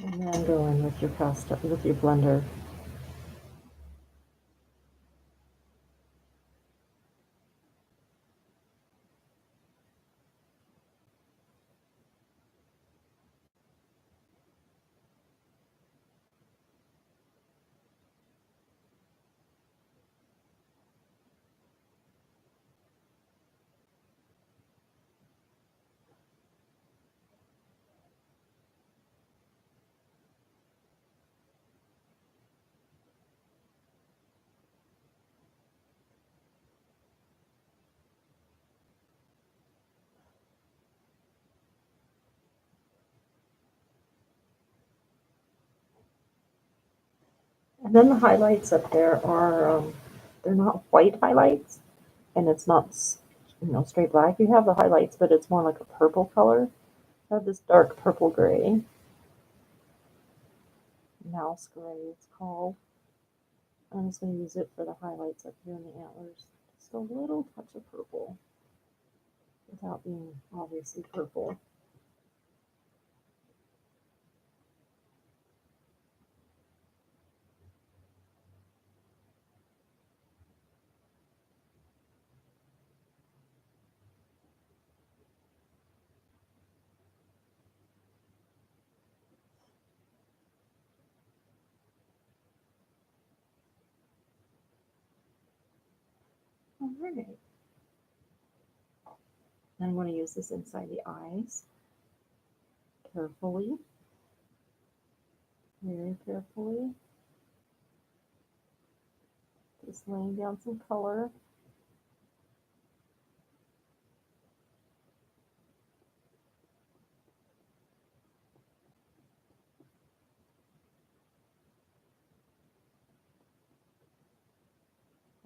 And then go in with your pastel, with your blender. And then the highlights up there are, they're not white highlights, and it's not, straight black. You have the highlights, but it's more like a purple color. I have this dark purple gray, mouse gray it's called. I'm just going to use it for the highlights up here in the antlers. Just a little touch of purple, without being obviously purple. All right. I'm going to use this inside the eyes carefully, very carefully. Just laying down some color.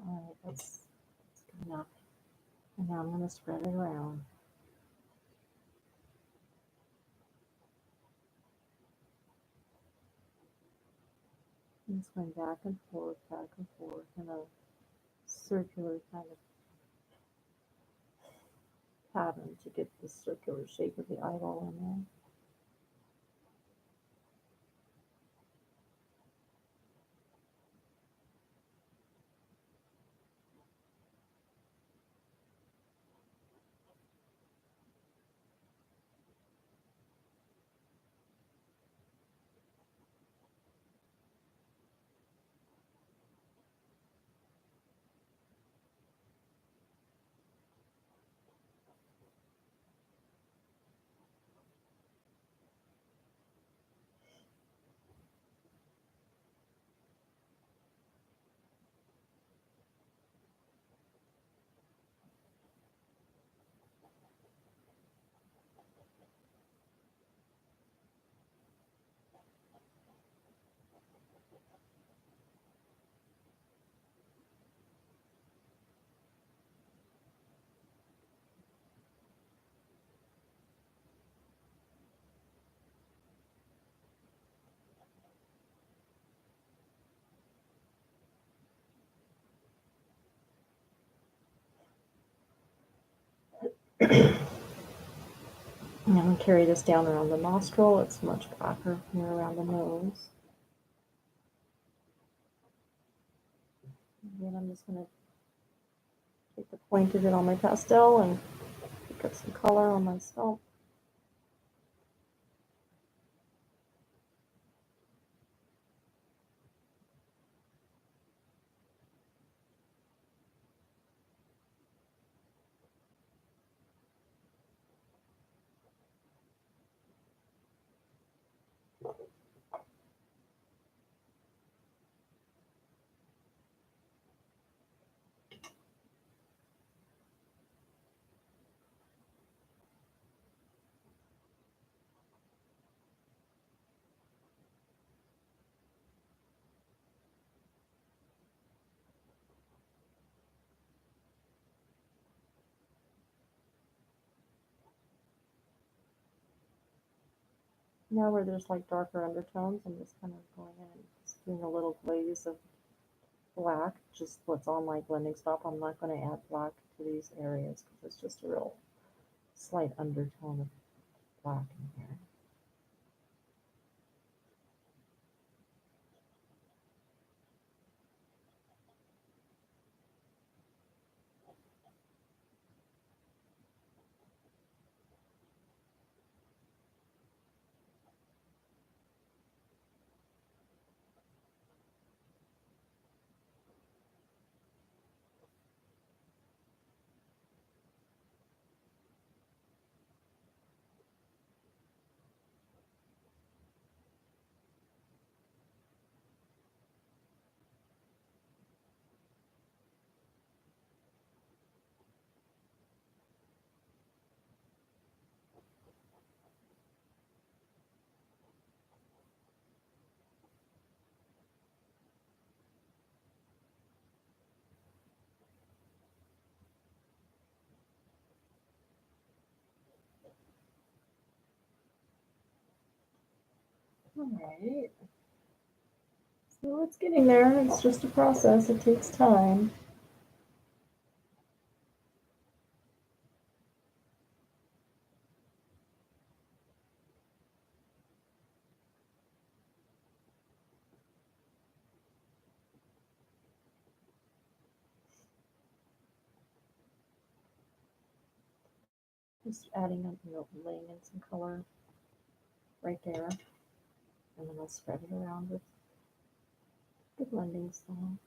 All right, that's good enough. And now I'm going to spread it around. I'm just going back and forth in a circular kind of pattern to get the circular shape of the eyeball in there. I'm going to carry this down around the nostril. It's much blacker here around the nose. And then I'm just going to take the point of it on my pastel and pick up some color on myself. Now where there's like darker undertones, I'm just kind of going in and just doing a little glaze of black, just what's on my blending stop. I'm not going to add black to these areas because it's just a real slight undertone of black in here. All right. So it's getting there. It's just a process. It takes time. Just adding up, laying in some color right there. And then I'll spread it around with the blending style.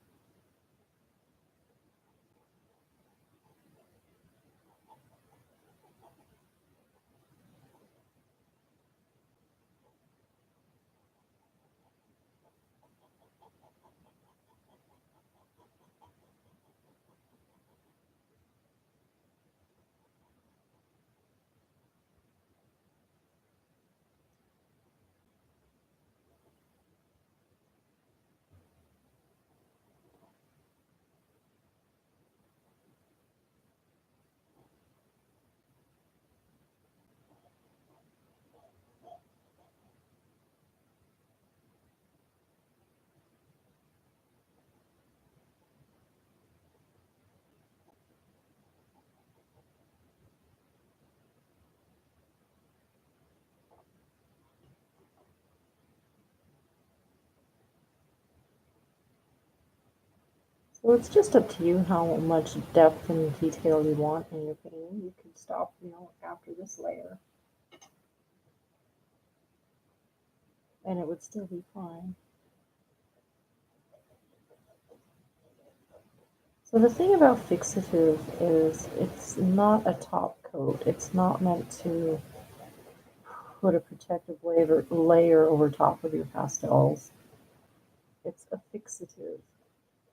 So it's just up to you how much depth and detail you want in your painting. You can stop, after this layer, and it would still be fine. So the thing about Fixative is it's not a top coat. It's not meant to put a protective layer over top of your pastels. It's a fixative.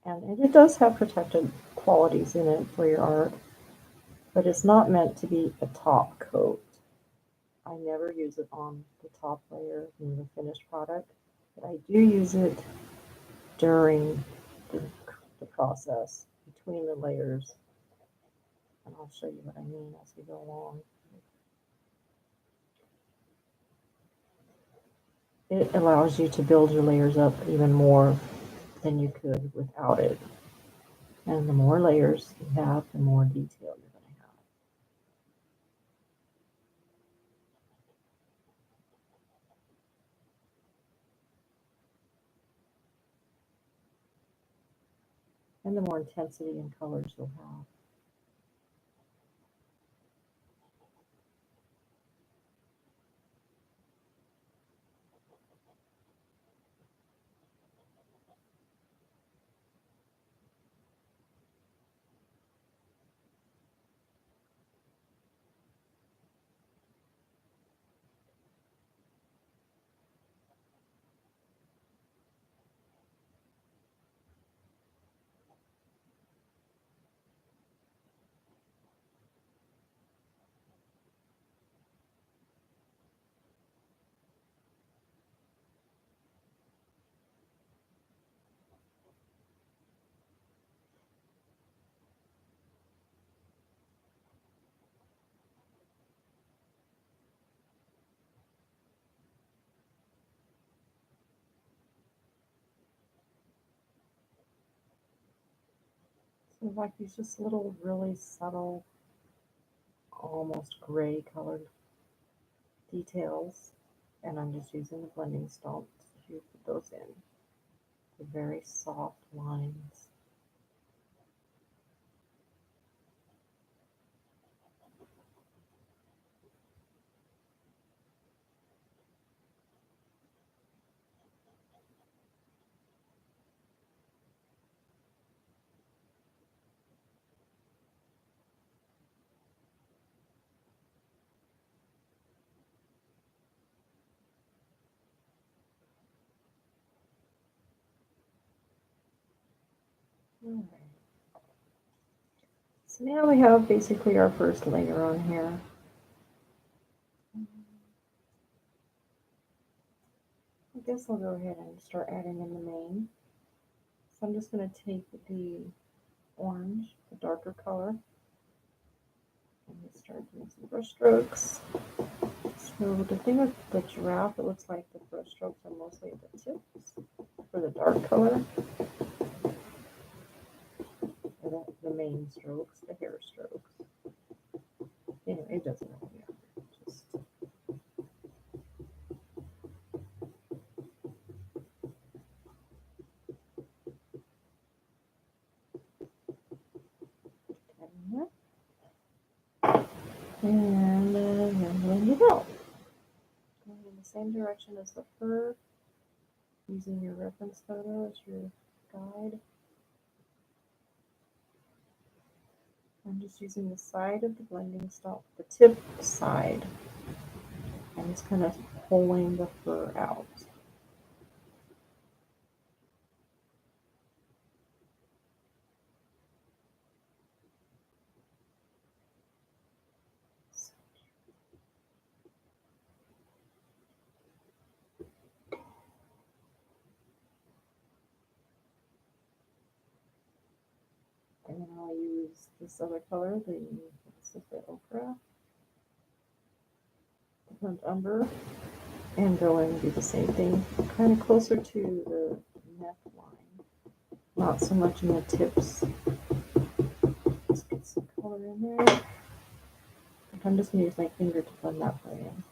And it does have protective qualities in it for your art, but it's not meant to be a top coat. I never use it on the top layer in the finished product, but I do use it during the process between the layers. And I'll show you what I mean as we go along. It allows you to build your layers up even more than you could without it. And the more layers you have, the more detail you're going to have. and the more intensity in colors you'll have. So like these just little really subtle, almost gray colored details. And I'm just using the blending stump to put those in. The very soft lines. Alright. So now we have basically our first layer on here. I guess I'll go ahead and start adding in the main. So I'm just going to take the orange, the darker color, and start doing some brush strokes. So the thing with the giraffe, it looks like the brush strokes are mostly at the tips for the dark color. Or the main strokes, the hair strokes. Anyway, it doesn't really matter. Just and then blend it out. Going in the same direction as the fur, using your reference photo as your guide. I'm just using the side of the blending stump, the tip side. I'm just kind of pulling the fur out. And then I'll use this other color, this is the ochre, the burnt umber, and go in and do the same thing, kind of closer to the neckline, not so much in the tips. Just get some color in there. I'm just going to use my finger to blend that part in.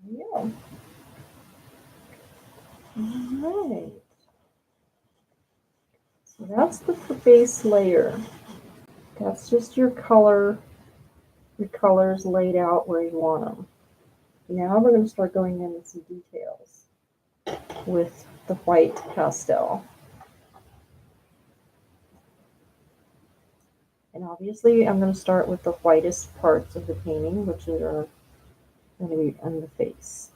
There we go. Alright. So that's the base layer. That's just your colors laid out where you want them. Now we're going to start going into some details with the white pastel. And obviously I'm going to start with the whitest parts of the painting, which are going to be on the face.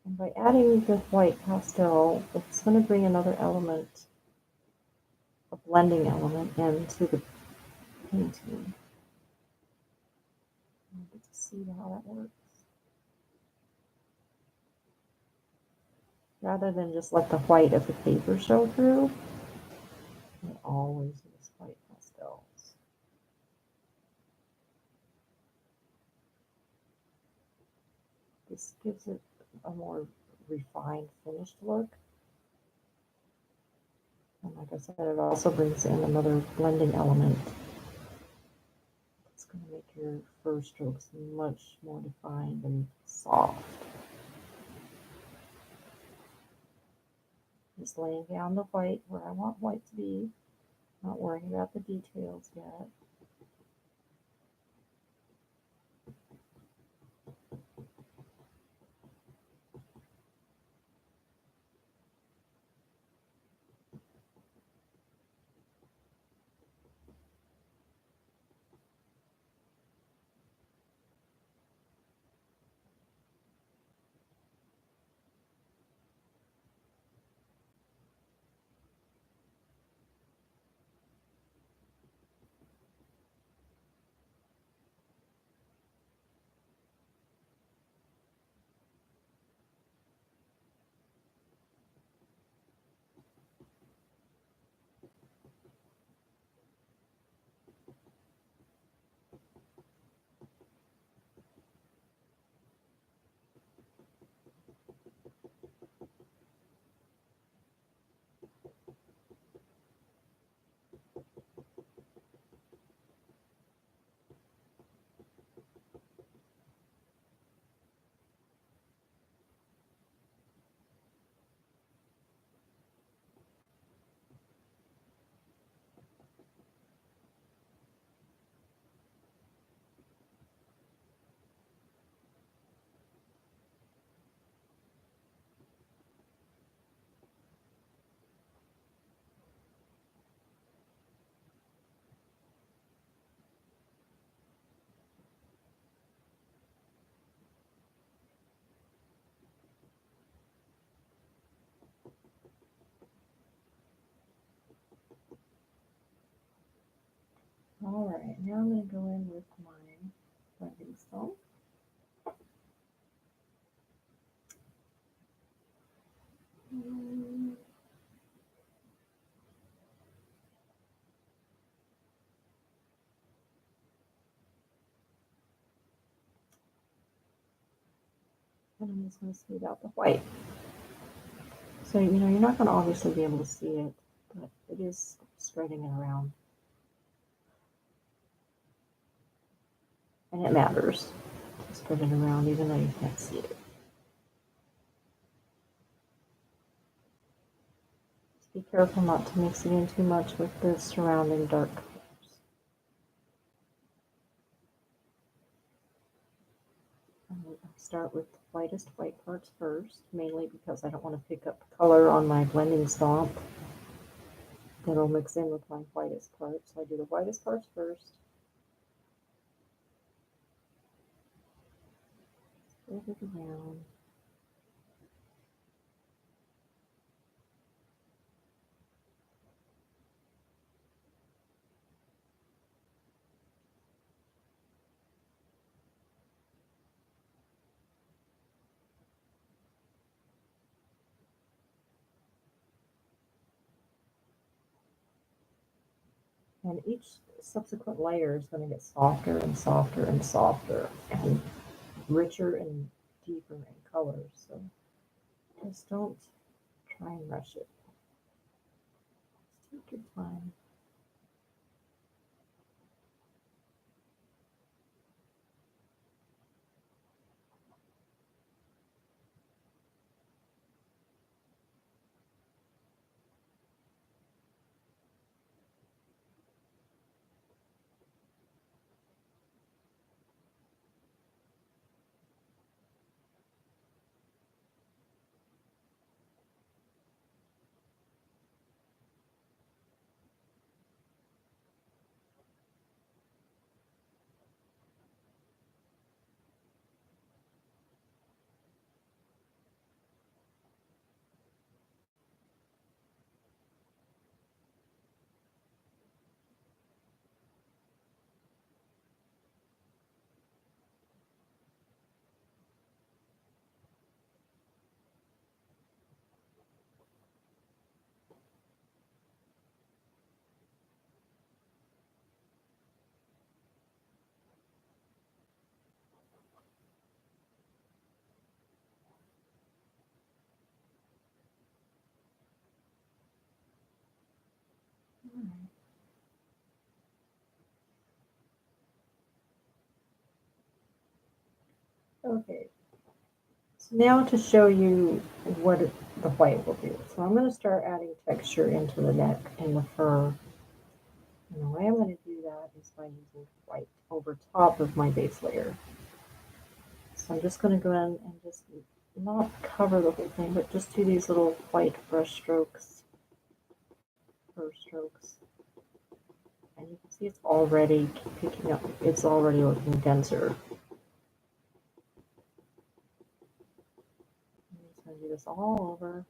And by adding the white pastel, it's going to bring another element, a blending element, into the painting. You get to see how that works. Rather than just let the white of the paper show through, I always use white pastels. This gives it a more refined, finished look. like I said, it also brings in another blending element. It's going to make your fur strokes much more defined and soft. Just laying down the white where I want white to be, not worrying about the details yet. All right, now I'm going to go in with my blending stone. And I'm just going to smooth out the white. So, you're not going to obviously be able to see it, but it is spreading it around. And it matters to spread it around even though you can't see it. Just be careful not to mix it in too much with the surrounding dark colors. I'll start with the whitest white parts first, mainly because I don't want to pick up color on my blending stomp that'll mix in with my whitest parts. So I do the whitest parts first. Spread it around. And each subsequent layer is going to get softer and softer and softer and richer and deeper in color. So just don't try and rush it. Just take your time. Okay, so now to show you what the white will do. So I'm going to start adding texture into the neck and the fur. And the way I'm going to do that is by using white over top of my base layer. So I'm just going to go in and just not cover the whole thing, but just do these little white brush strokes, fur strokes. And you can see it's already picking up, it's already looking denser. I'm just going to do this all over.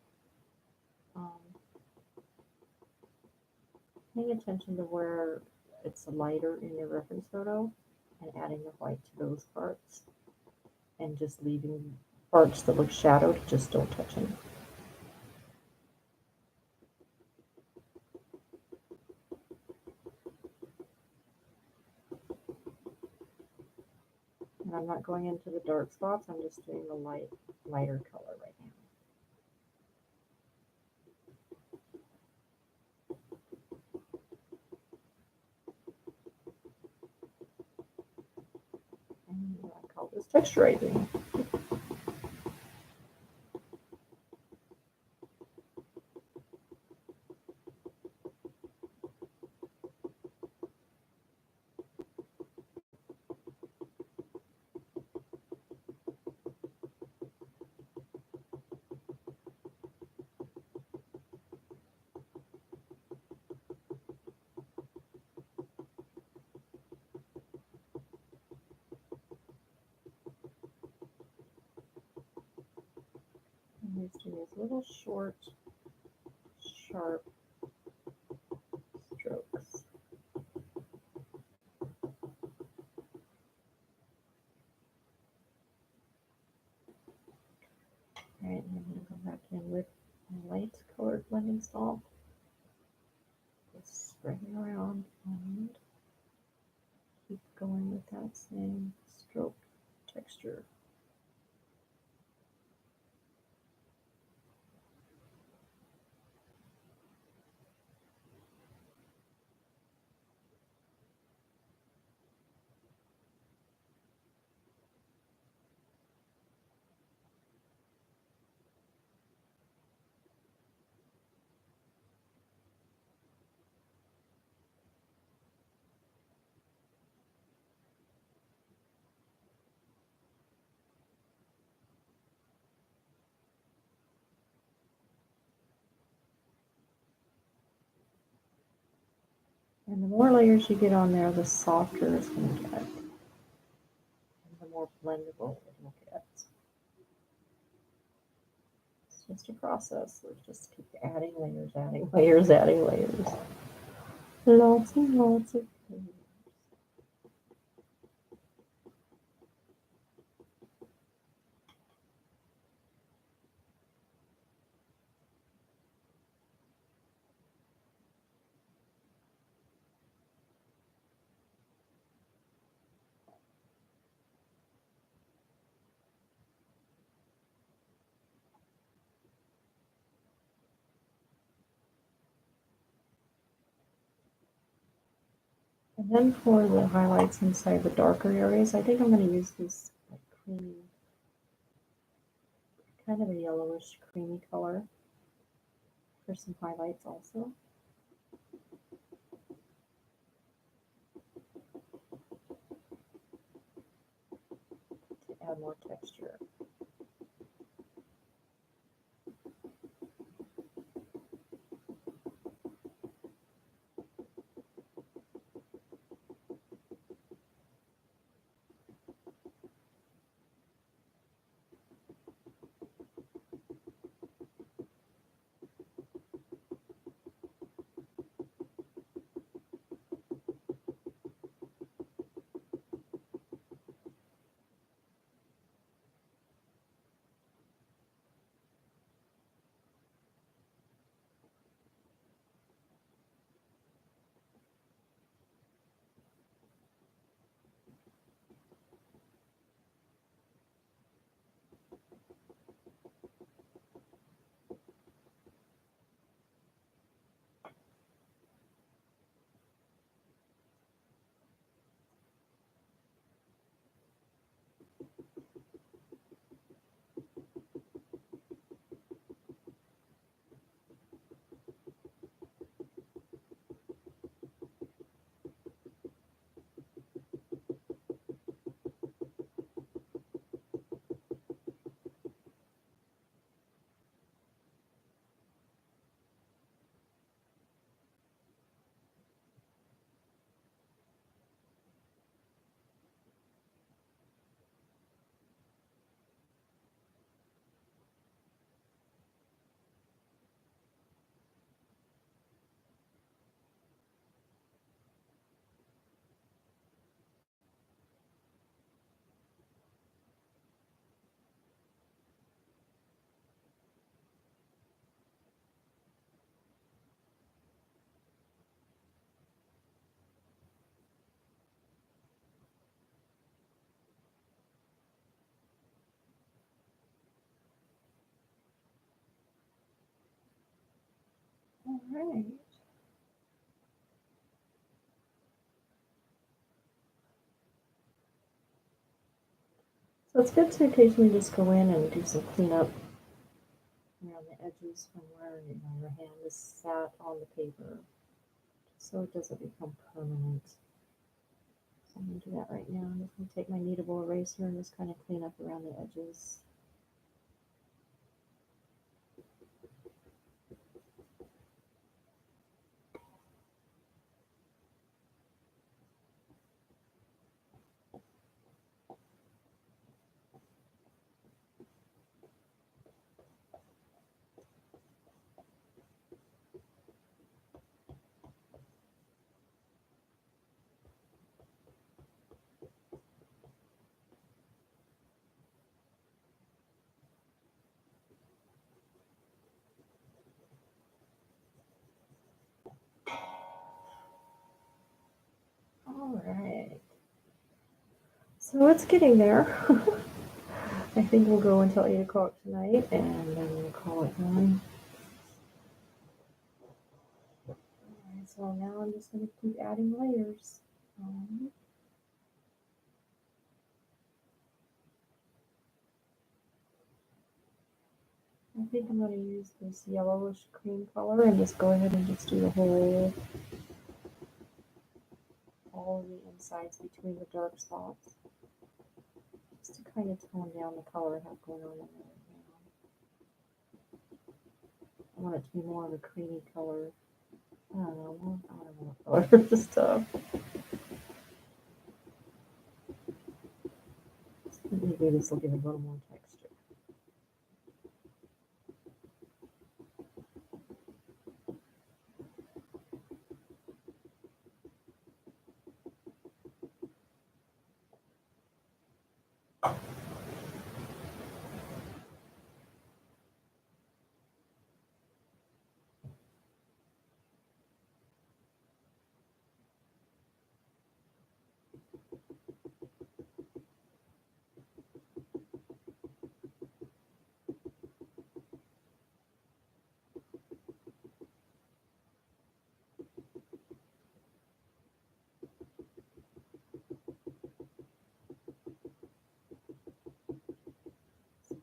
Paying attention to where it's lighter in your reference photo and adding the white to those parts and just leaving parts that look shadowed, just don't touch them. And I'm not going into the dark spots, I'm just doing the lighter color right now. And I call this texturizing. I'm just doing these little short, sharp strokes. Alright, and I'm going to go back in with my light colored blending salt. Just spreading around and keep going with that same stroke texture. And the more layers you get on there, the softer it's going to get. And the more blendable it will get. It's just a process. We just keep adding layers, adding layers, adding layers. Lots and lots of layers. And then for the highlights inside the darker areas, I think I'm going to use this like creamy, kind of a yellowish creamy color for some highlights also. To add more texture. All right. So it's good to occasionally just go in and do some cleanup around the edges from where your hand is sat on the paper, so it doesn't become permanent. So I'm going to do that right now. I'm just going to take my kneadable eraser and just kind of clean up around the edges. All right. So it's getting there. I think we'll go until 8 o'clock tonight, and then we'll call it done. Alright, so now I'm just going to keep adding layers. I think I'm going to use this yellowish cream color and just go ahead and just do the whole, all of the insides between the dark spots, just to kind of tone down the color I have going on in there right now. I want it to be more of a creamy color. I don't know what color. Just maybe this will give it a little more texture.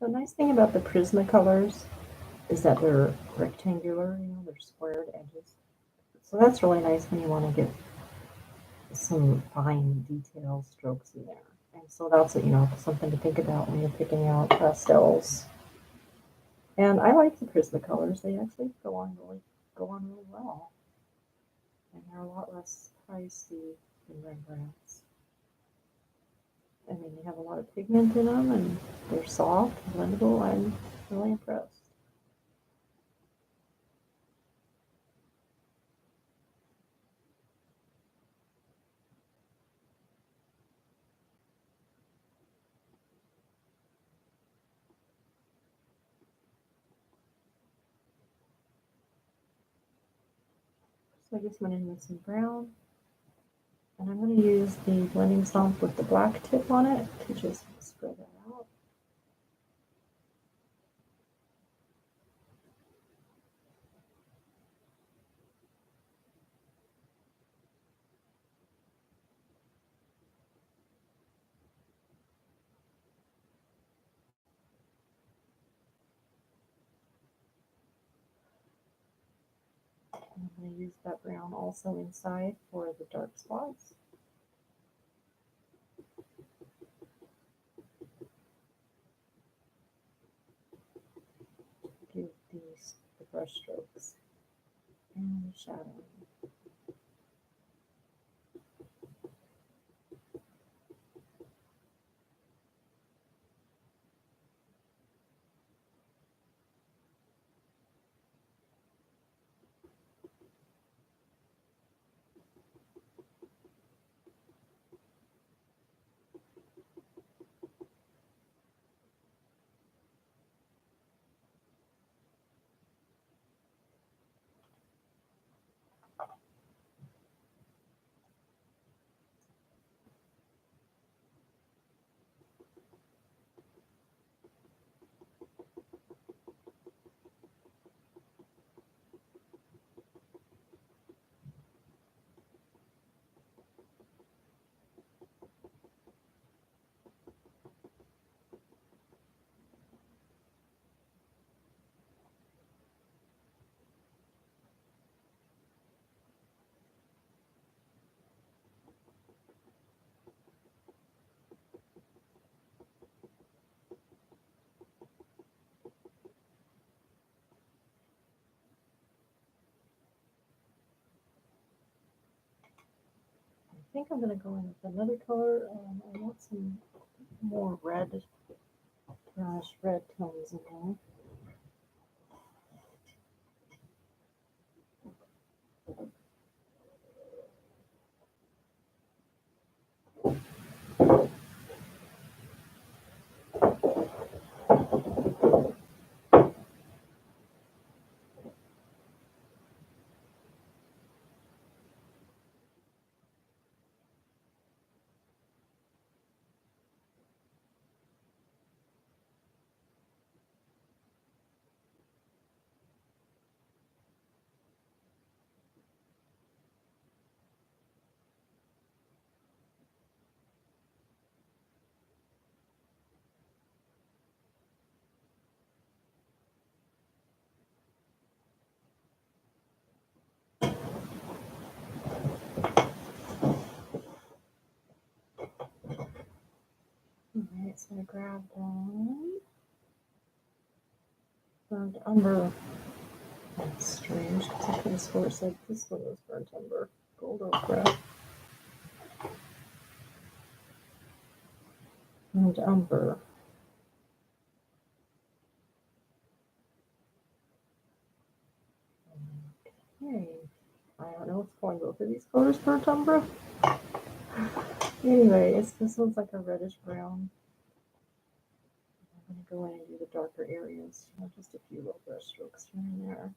The nice thing about the Prismacolors is that they're rectangular, they're squared edges. So that's really nice when you want to get some fine detail strokes in there. And so that's something to think about when you're picking out pastels. And I like the Prismacolors. They actually go on really well. And they're a lot less pricey than Rembrandts. I mean, they have a lot of pigment in them, and they're soft, blendable. I'm really impressed. So I just went in with some brown, and I'm going to use the blending stump with the black tip on it to just spread that out. I'm going to use that brown also inside for the dark spots. Give these the brush strokes and the shadowing. think I'm going to go in with another color. I want some more red, red tones in there. Alright, so I grab that. Burnt umber. That's strange. I could have swore it said this one was burnt umber. Gold ochre. Burnt umber. Okay. I don't know what's calling both of these colors burnt umber. Anyway, this one's like a reddish brown. I'm going to go in and do the darker areas. Just a few little brush strokes here and there.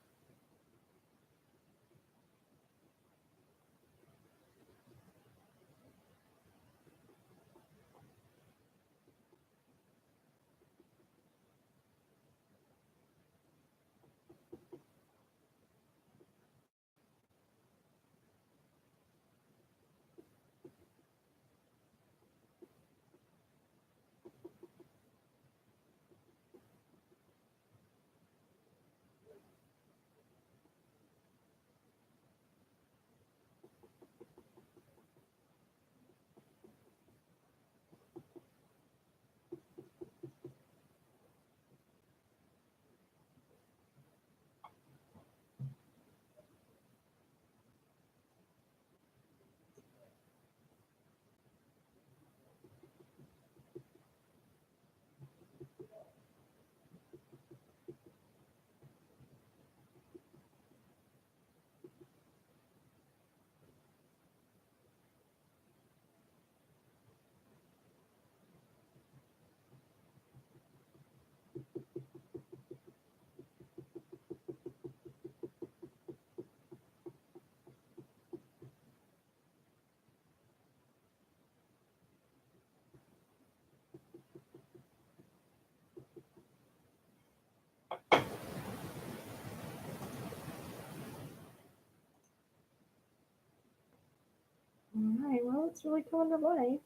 Alright, well, it's really coming to life.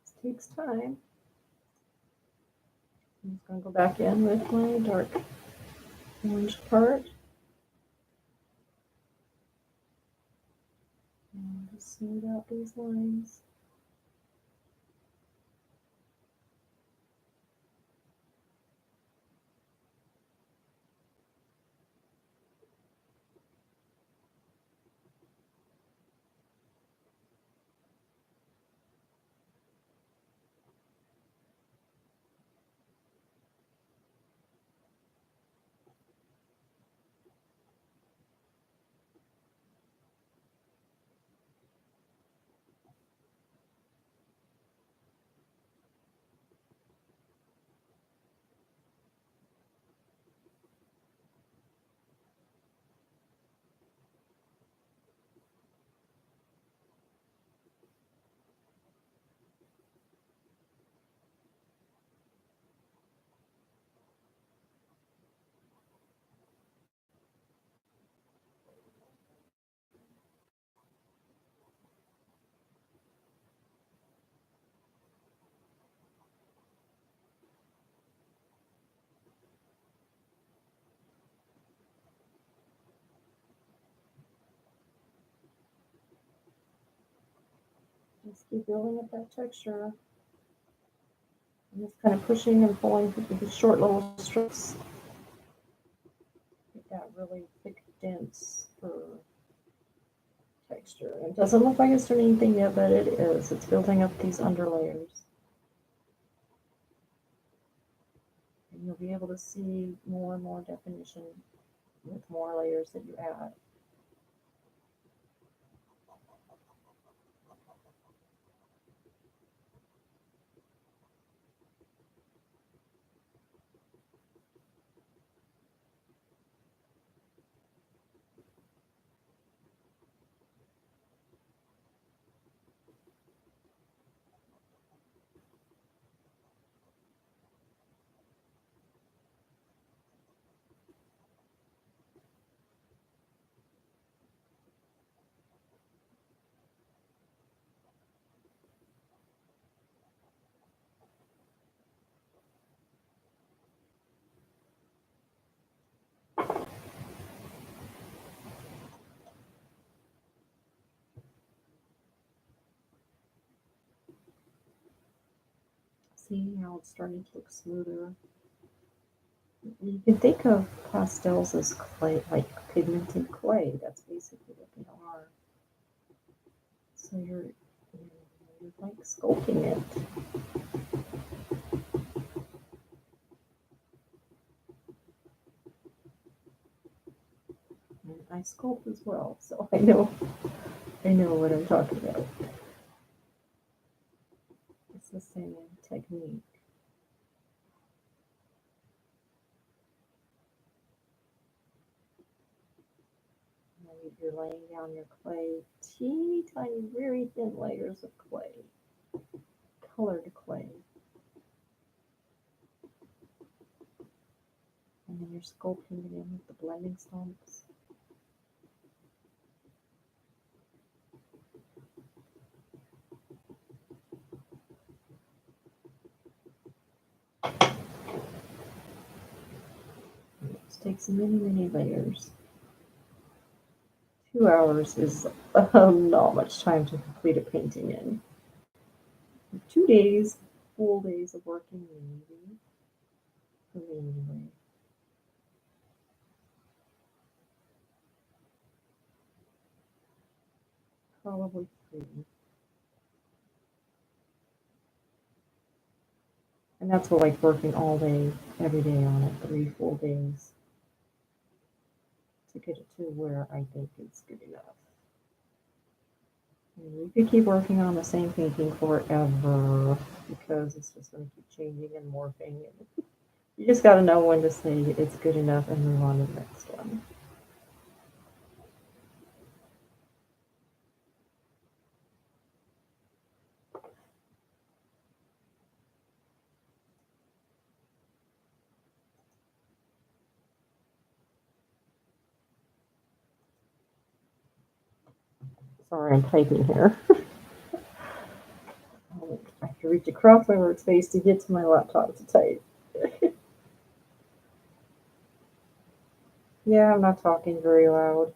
This takes time. I'm just going to go back in with my dark orange part. And just smooth out these lines. Just keep building up that texture. I'm just kind of pushing and pulling with these short little strokes. Get that really thick, dense fur texture. It doesn't look like it's doing anything yet, but it is. It's building up these underlayers. And you'll be able to see more and more definition with more layers that you add. See how it's starting to look smoother. You can think of pastels as clay, like pigmented clay. That's basically what they are. So you're like sculpting it. And I sculpt as well, so I know what I'm talking about. It's the same technique. You're laying down your clay, teeny tiny, very thin layers of clay, colored clay. And then you're sculpting it in with the blending stumps. It takes many, many layers. 2 hours is not much time to complete a painting in. 2 days, full days of working, maybe. For me, anyway. Probably 3. And that's what, like, working all day, every day on it, 3 full days to get it to where I think it's good enough. And you could keep working on the same painting forever because it's just going to keep changing and morphing. And you just got to know when to say it's good enough and move on to the next one. Sorry, I'm typing here. I have to reach across my workspace to get to my laptop to type. Yeah, I'm not talking very loud.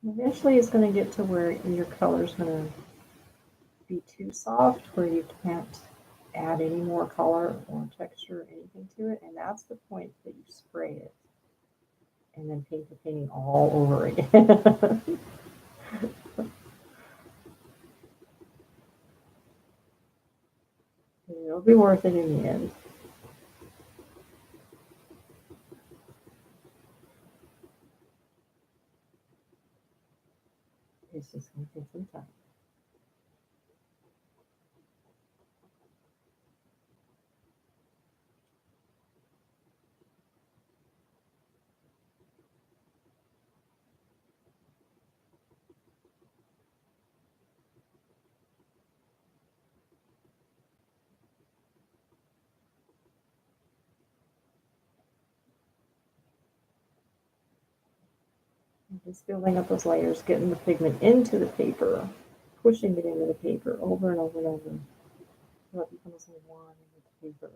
Eventually, it's going to get to where your color's going to be too soft, where you can't add any more color or texture or anything to it, and that's the point that you spray it and then paint the painting all over again. It'll be worth it in the end. It's just going to take some time. Just building up those layers, getting the pigment into the paper, pushing it into the paper over and over and over until it becomes one with the paper.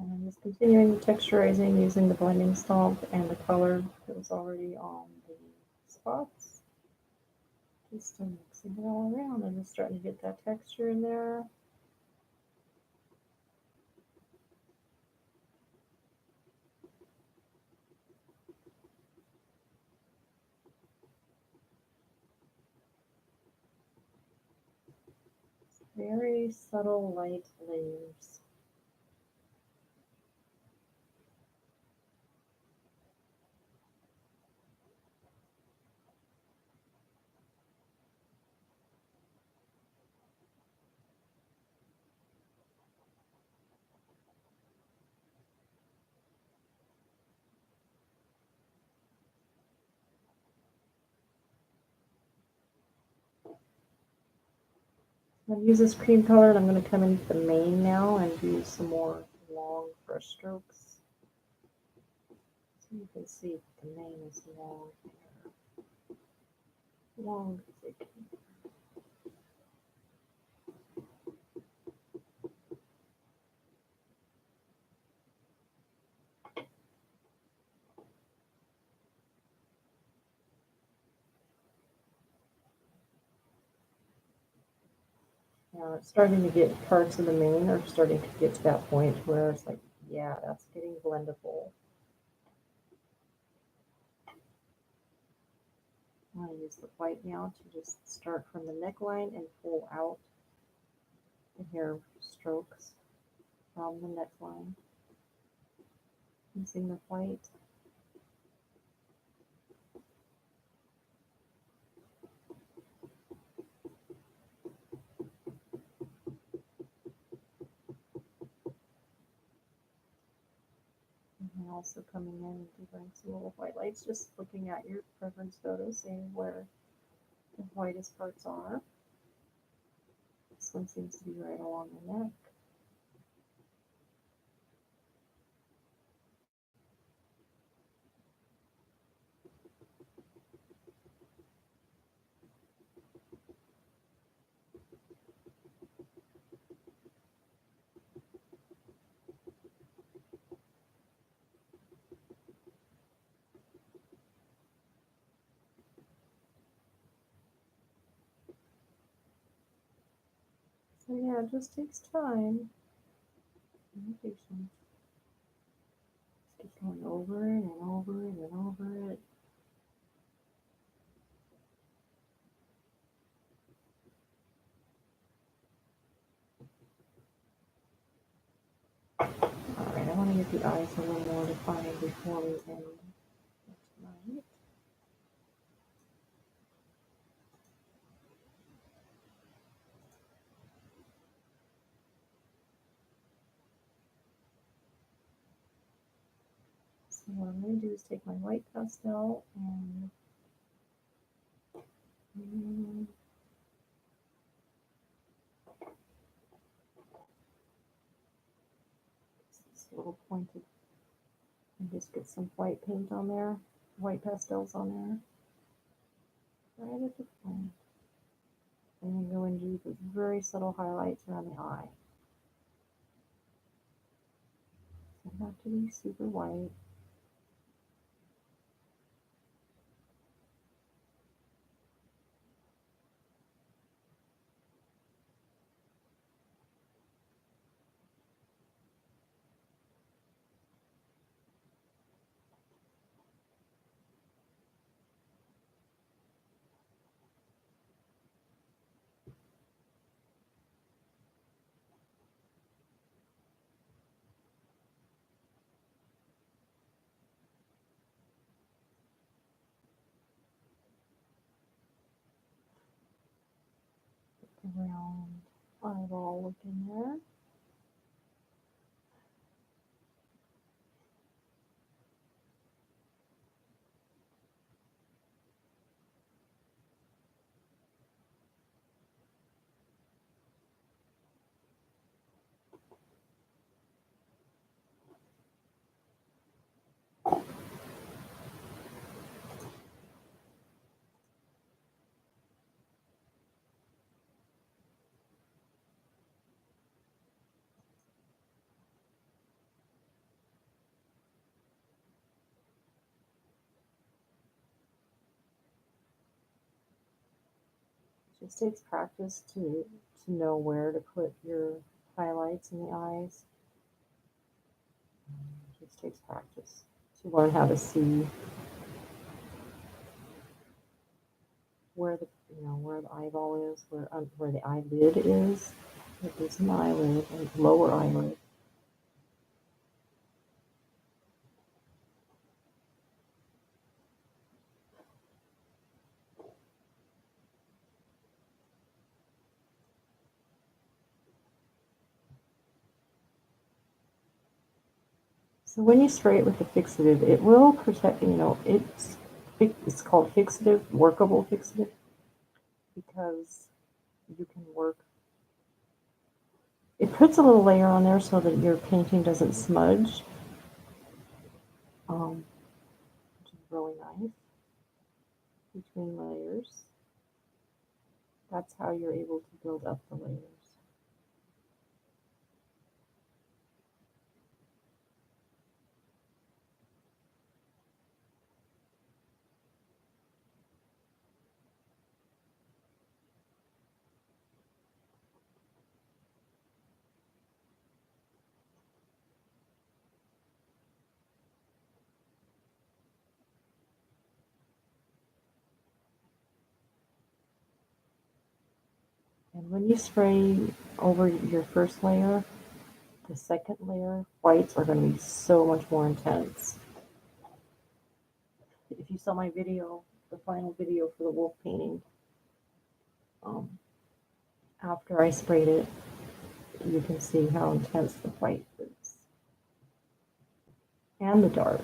And I'm just continuing the texturizing using the blending stomp and the color that was already on the spots. Just mixing it all around and just starting to get that texture in there. Very subtle light layers. I'm going to use this cream color and I'm going to come into the mane now and do some more long brush strokes. So you can see the mane is long here. Long, thick. Now it's starting to get parts of the mane are starting to get to that point where it's like, yeah, that's getting blendable. I'm going to use the white now to just start from the neckline and pull out the hair strokes from the neckline. Using the white. And also coming in and doing some little white lights, just looking at your preference photo, seeing where the whitest parts are. This one seems to be right along the neck. So yeah, it just takes time and patience. Just keep going over it and over it and over it. Alright, I want to get the eyes a little more defined before we end tonight. So what I'm going to do is take my white pastel and this little pointed and just get some white paint on there, white pastels on there, right at the point. And then go and do the very subtle highlights around the eye. Doesn't have to be super white. round eyeball look in there. It just takes practice to know where to put your highlights in the eyes. It just takes practice to learn how to see where the where the eyeball is, where the eyelid is. It is an eyelid, a lower eyelid. So when you spray it with the fixative, it will protect. It's called fixative, workable fixative, because you can work. It puts a little layer on there so that your painting doesn't smudge, which is really nice, between layers. That's how you're able to build up the layers. And when you spray over your first layer, the second layer, whites are going to be so much more intense. If you saw my video, the final video for the wolf painting, after I sprayed it, you can see how intense the white is. And the dark.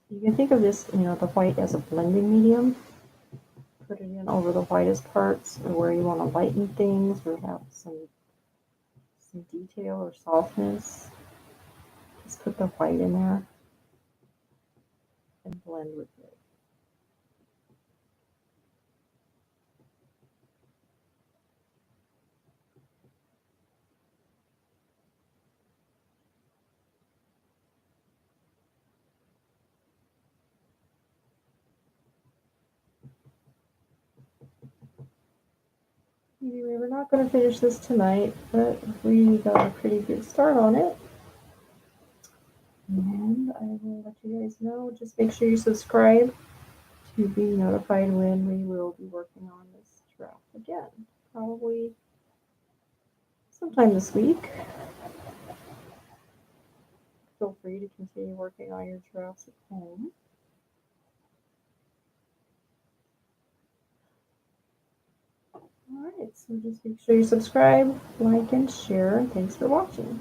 You can think of this, the white as a blending medium. Put it in over the whitest parts, or where you want to lighten things or have some detail or softness. Just put the white in there and blend with it. We were not going to finish this tonight, but we got a pretty good start on it. And I will let you guys know. Just make sure you subscribe to be notified when we will be working on this draft again. Probably sometime this week. Feel free to continue working on your drafts at home. Alright, so just make sure you subscribe, like, and share. Thanks for watching.